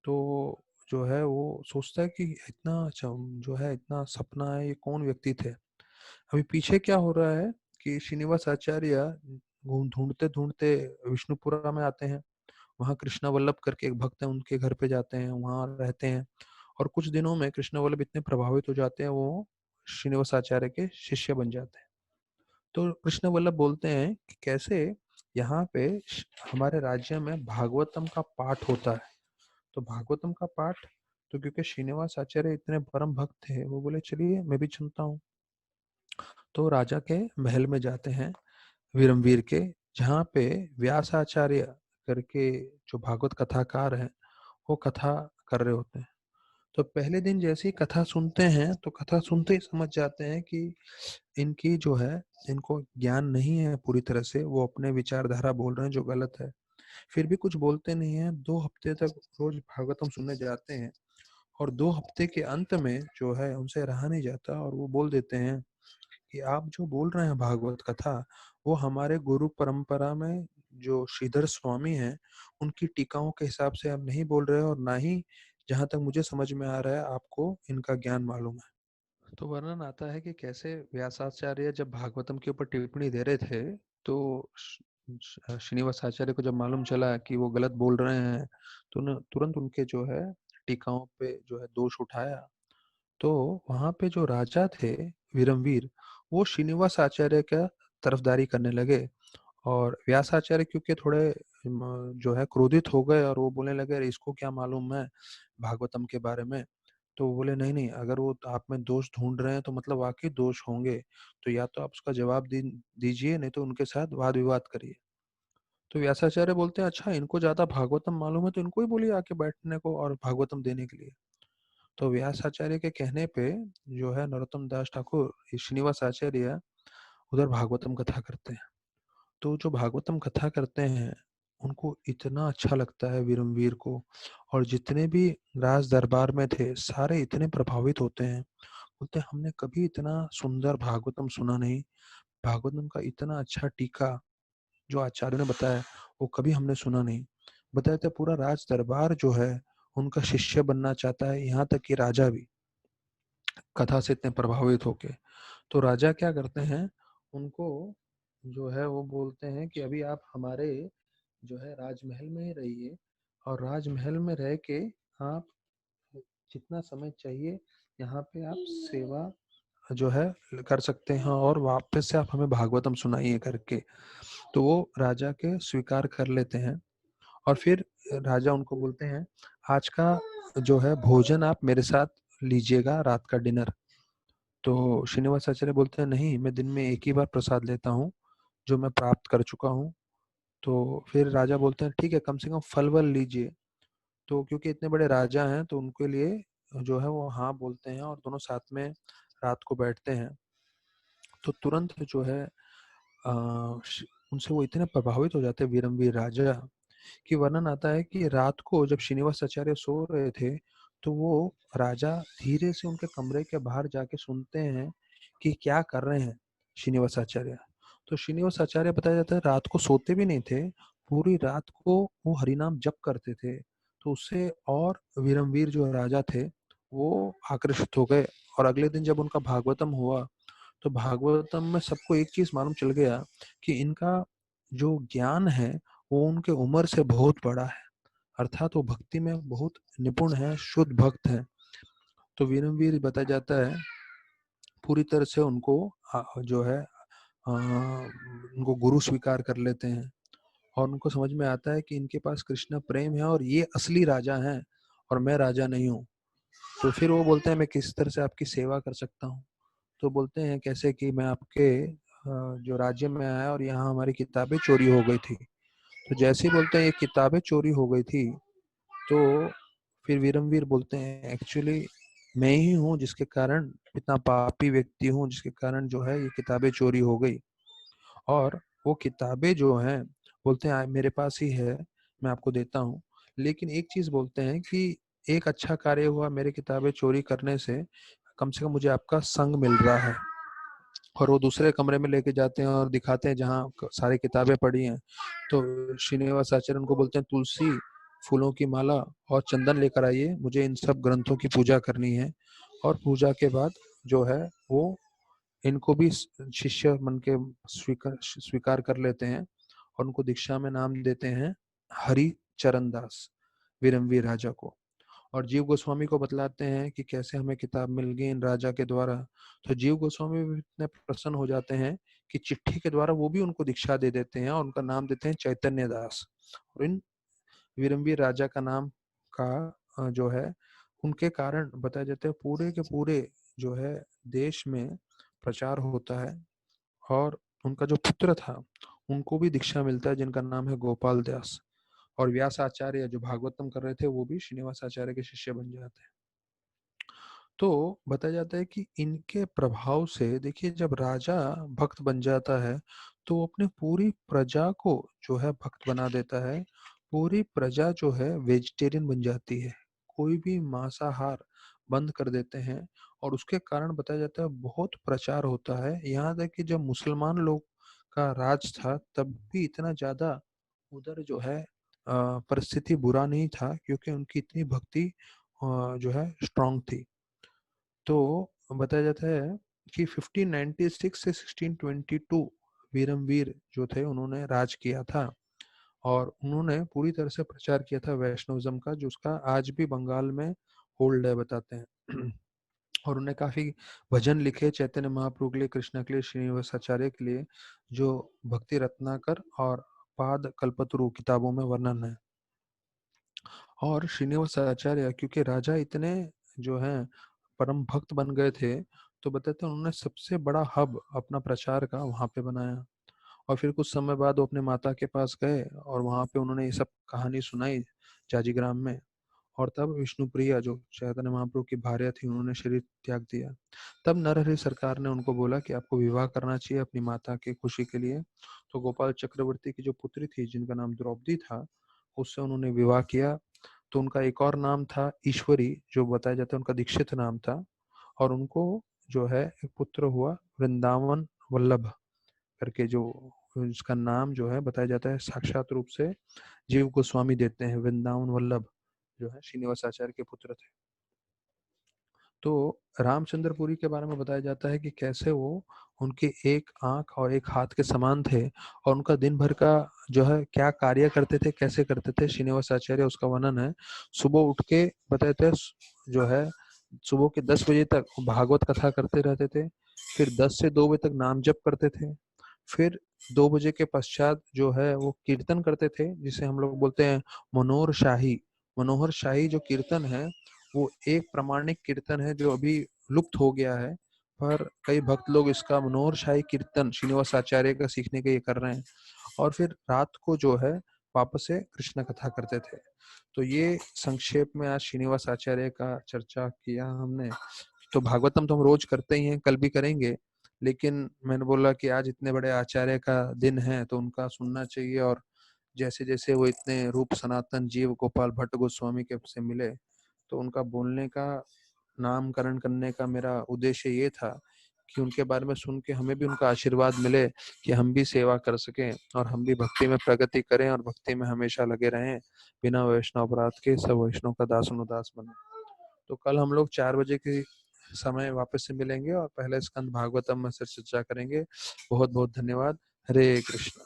तो जो है वो सोचता है कि इतना जो है इतना सपना है, ये कौन व्यक्ति थे। अभी पीछे क्या हो रहा है कि श्रीनिवास आचार्य ढूंढते ढूंढते विष्णुपुरा में आते हैं। वहाँ कृष्णा वल्लभ करके एक भक्त है, उनके घर पे जाते हैं, वहाँ रहते हैं। और कुछ दिनों में कृष्ण वल्लभ इतने प्रभावित हो जाते हैं, वो श्रीनिवास आचार्य के शिष्य बन जाते हैं। तो कृष्ण वल्लभ बोलते हैं कि कैसे यहाँ पे हमारे राज्य में भागवतम का पाठ होता है। तो भागवतम का पाठ, तो क्योंकि श्रीनिवास आचार्य इतने परम भक्त थे वो बोले चलिए मैं भी चलता हूँ। तो राजा के महल में जाते हैं वीरमवीर के, जहाँ पे व्यास आचार्य करके जो भागवत कथाकार हैं वो कथा कर रहे होते हैं। तो पहले दिन जैसे ही कथा सुनते हैं तो कथा सुनते ही समझ जाते हैं कि इनकी जो है, इनको ज्ञान नहीं है पूरी तरह से, वो अपने विचारधारा बोल रहे हैं जो गलत है। फिर भी कुछ बोलते नहीं है, 2 हफ्ते तक रोज भागवतम सुनने जाते हैं। और 2 हफ्ते के अंत में जो है उनसे रहा नहीं जाता और वो बोल देते हैं कि आप जो बोल रहे हैं भागवत कथा, वो हमारे गुरु परंपरा में जो श्रीधर स्वामी हैं, उनकी टीकाओं के हिसाब से आप नहीं बोल रहे हैं और ना ही जहाँ तक मुझे समझ में आ रहा है आपको इनका ज्ञान मालूम है। तो वर्णन आता है कि कैसे व्यासाचार्य जब भागवतम के ऊपर टिप्पणी दे रहे थे, तो श्रीनिवास आचार्य को जब मालूम चला कि वो गलत बोल रहे हैं, तो तुरंत उनके जो है टीकाओं पे जो है दोष उठाया। तो वहां पे जो राजा थे वीरमवीर, वो श्रीनिवास आचार्य का तरफदारी करने लगे। और व्यासाचार्य क्योंकि थोड़े जो है क्रोधित हो गए और वो बोलने लगे, अरे इसको क्या मालूम है भागवतम के बारे में। तो वो बोले, नहीं नहीं, अगर वो आप में दोष ढूंढ रहे हैं तो मतलब वाकई दोष होंगे, तो या तो आप उसका जवाब दीजिए, नहीं तो उनके साथ वाद विवाद करिए। तो व्यासाचार्य बोलते हैं, अच्छा इनको ज्यादा भागवतम मालूम है तो इनको ही बोलिए आके बैठने को और भागवतम देने के लिए। तो व्यासाचार्य के कहने पे जो है नरोत्तम दास ठाकुर श्रीनिवास आचार्य उधर भागवतम कथा करते हैं। तो जो भागवतम कथा करते हैं, उनको इतना अच्छा लगता है वीरमवीर को, और जितने भी राज दरबार में थे सारे इतने प्रभावित होते हैं। बोलते हैं, हमने कभी इतना सुंदर भागवतम सुना नहीं, भागवतम का इतना अच्छा टीका जो आचार्य ने बताया वो कभी हमने सुना नहीं। बताया था पूरा राज दरबार जो है उनका शिष्य बनना चाहता है, यहाँ तक कि राजा भी कथा से इतने प्रभावित होके। तो राजा क्या करते हैं, उनको जो है वो बोलते हैं कि अभी आप हमारे जो है राजमहल में ही रहिए, और राजमहल में रह के आप जितना समय चाहिए यहाँ पे आप सेवा जो है कर सकते हैं, और वापस से आप हमें भागवतम सुनाइए करके। तो वो राजा के स्वीकार कर लेते हैं। और फिर राजा उनको बोलते हैं, आज का जो है भोजन आप मेरे साथ लीजिएगा, रात का डिनर। तो श्रीनिवास आचार्य बोलते हैं, नहीं, मैं दिन में एक ही बार प्रसाद लेता हूँ जो मैं प्राप्त कर चुका हूँ। तो फिर राजा बोलते हैं, ठीक है, कम से कम फल वल लीजिए। तो क्योंकि इतने बड़े राजा हैं तो उनके लिए जो है वो हाँ बोलते हैं, और दोनों साथ में रात को बैठते हैं। तो तुरंत जो है उनसे वो इतने प्रभावित हो जाते हैं वीरमवीर राजा, कि वर्णन आता है कि रात को जब श्रीनिवास आचार्य सो रहे थे, तो वो राजा धीरे से उनके कमरे के बाहर जाके सुनते हैं कि क्या कर रहे हैं श्रीनिवास आचार्य। तो श्रीनिवास आचार्य बताया जाता है रात को सोते भी नहीं थे, पूरी रात को वो हरिनाम जप करते थे। तो उससे और वीरमवीर जो राजा थे वो आकर्षित हो गए। और अगले दिन जब उनका भागवतम हुआ, तो भागवतम में सबको एक चीज मालूम चल गया कि इनका जो ज्ञान है वो उनके उम्र से बहुत बड़ा है, अर्थात वो भक्ति में बहुत निपुण है, शुद्ध भक्त है। तो वीरमवीर बताया जाता है पूरी तरह से उनको जो है उनको गुरु स्वीकार कर लेते हैं, और उनको समझ में आता है कि इनके पास कृष्ण प्रेम है और ये असली राजा हैं और मैं राजा नहीं हूँ। तो फिर वो बोलते हैं, मैं किस तरह से आपकी सेवा कर सकता हूँ। तो बोलते हैं, कैसे कि मैं आपके जो राज्य में आया और यहाँ हमारी किताबें चोरी हो गई थी। तो जैसे ही बोलते हैं ये किताबें चोरी हो गई थी, तो फिर वीरमवीर बोलते हैं, एक्चुअली मैं ही हूँ जिसके कारण, इतना पापी व्यक्ति हूँ जिसके कारण जो है ये किताबें चोरी हो गई। और वो किताबें जो हैं बोलते हैं मेरे पास ही है, मैं आपको देता हूँ। लेकिन एक चीज बोलते हैं कि एक अच्छा कार्य हुआ मेरे किताबें चोरी करने से कम मुझे आपका संग मिल रहा है। और वो दूसरे कमरे में लेके जाते हैं और दिखाते हैं जहाँ सारी किताबें पड़ी हैं। तो श्रीनिवास आचार्य उनको बोलते हैं, तुलसी, फूलों की माला और चंदन लेकर आइए, मुझे इन सब ग्रंथों की पूजा करनी है। और पूजा के बाद जो है वो इनको भी शिष्य मन के स्वीकार स्वीकार कर लेते हैं, और उनको दीक्षा में नाम देते हैं हरि चरण दास, वीरमवीर राजा को। और जीव गोस्वामी को बतलाते हैं कि कैसे हमें किताब मिल गई इन राजा के द्वारा। तो जीव गोस्वामी भी इतने प्रसन्न हो जाते हैं कि चिट्ठी के द्वारा वो भी उनको दीक्षा दे देते हैं और उनका नाम देते हैं चैतन्य दास। और इन वीरमवीर राजा का नाम का जो है उनके कारण बताया जाता है पूरे के पूरे जो है देश में प्रचार होता है। और उनका जो पुत्र था उनको भी दीक्षा मिलता है जिनका नाम है गोपाल दास। और व्यास आचार्य जो भागवतम कर रहे थे वो भी श्रीनिवास आचार्य के शिष्य बन जाते हैं। तो बताया जाता है कि इनके प्रभाव से देखिए, जब राजा भक्त बन जाता है तो वो अपने पूरी प्रजा को जो है भक्त बना देता है। पूरी प्रजा जो है वेजिटेरियन बन जाती है, कोई भी मांसाहार बंद कर देते हैं और उसके कारण बताया जाता है बहुत प्रचार होता है। यहाँ तक कि जब मुसलमान लोग का राज था तब भी इतना ज़्यादा उधर जो है परिस्थिति बुरा नहीं था क्योंकि उनकी इतनी भक्ति जो है स्ट्रांग थी। तो बताया जाता है कि 1596 से 1622 वीरमवीर जो थे उन्होंने राज किया था और उन्होंने पूरी तरह से प्रचार किया था वैष्णविज्म का, जो उसका आज भी बंगाल में होल्ड है बताते हैं। और उन्हें काफी भजन लिखे चैतन्य महाप्रभु के लिए, कृष्ण के लिए, श्रीनिवासाचार्य के लिए, जो भक्ति रत्नाकर और पाद कल्पतरु किताबों में वर्णन है। और श्रीनिवासाचार्य क्योंकि राजा इतने जो हैं परम भक्त बन गए थे, तो बताते हैं उन्होंने सबसे बड़ा हब अपना प्रचार का वहां पे बनाया। और फिर कुछ समय बाद वो अपने माता के पास गए और वहां पे उन्होंने ये सब कहानी सुनाई जाजीग्राम में। और तब विष्णुप्रिया जो चैतन्य महाप्रभु की भार्या थी उन्होंने शरीर त्याग दिया। तब नरहरि सरकार ने उनको बोला कि आपको विवाह करना चाहिए अपनी माता की खुशी के लिए। तो गोपाल चक्रवर्ती की जो पुत्री थी जिनका नाम द्रौपदी था, उससे उन्होंने विवाह किया। तो उनका एक और नाम था ईश्वरी, जो बताया जाता है उनका दीक्षित नाम था। और उनको जो है एक पुत्र हुआ वृंदावन वल्लभ करके, जो इसका नाम जो है बताया जाता है साक्षात रूप से जीव गोस्वामी देते हैं। वृंदावन वल्लभ जो है श्रीनिवास आचार्य के पुत्र थे। तो रामचंद्रपुरी के बारे में बताया जाता है कि कैसे वो उनकी एक आंख और एक हाथ के समान थे और उनका दिन भर का जो है क्या कार्य करते थे, कैसे करते थे, श्रीनिवास आचार्य उसका वर्णन है। सुबह उठ के बताते थे जो है सुबह के 10 बजे तक भागवत कथा करते रहते थे। फिर 10 से 2 बजे तक नाम जप करते थे। फिर 2 बजे के पश्चात जो है वो कीर्तन करते थे, जिसे हम लोग बोलते हैं मनोहर शाही। मनोहर शाही जो कीर्तन है वो एक प्रामाणिक कीर्तन है जो अभी लुप्त हो गया है, पर कई भक्त लोग इसका मनोहर शाही कीर्तन श्रीनिवास आचार्य का सीखने के लिए कर रहे हैं। और फिर रात को जो है वापस से कृष्ण कथा करते थे। तो ये संक्षेप में आज श्रीनिवास आचार्य का चर्चा किया हमने। तो भागवतम तो हम रोज करते ही हैं, कल भी करेंगे, लेकिन मैंने बोला कि आज इतने बड़े आचार्य का दिन है तो उनका सुनना चाहिए। और जैसे जैसे वो इतने रूप सनातन जीव गोपाल भट्ट गोस्वामी के से मिले, तो उनका बोलने का नामकरण करने का मेरा उद्देश्य ये था कि उनके बारे में सुन के हमें भी उनका आशीर्वाद मिले कि हम भी सेवा कर सकें और हम भी भक्ति में प्रगति करें और भक्ति में हमेशा लगे रहें, बिना वैष्णव अपराध के सब वैष्णव का दास अनुदास बने। तो कल हम लोग 4 बजे के समय वापस से मिलेंगे और पहले स्कंद भागवतम में से चर्चा करेंगे। बहुत बहुत धन्यवाद। हरे कृष्ण।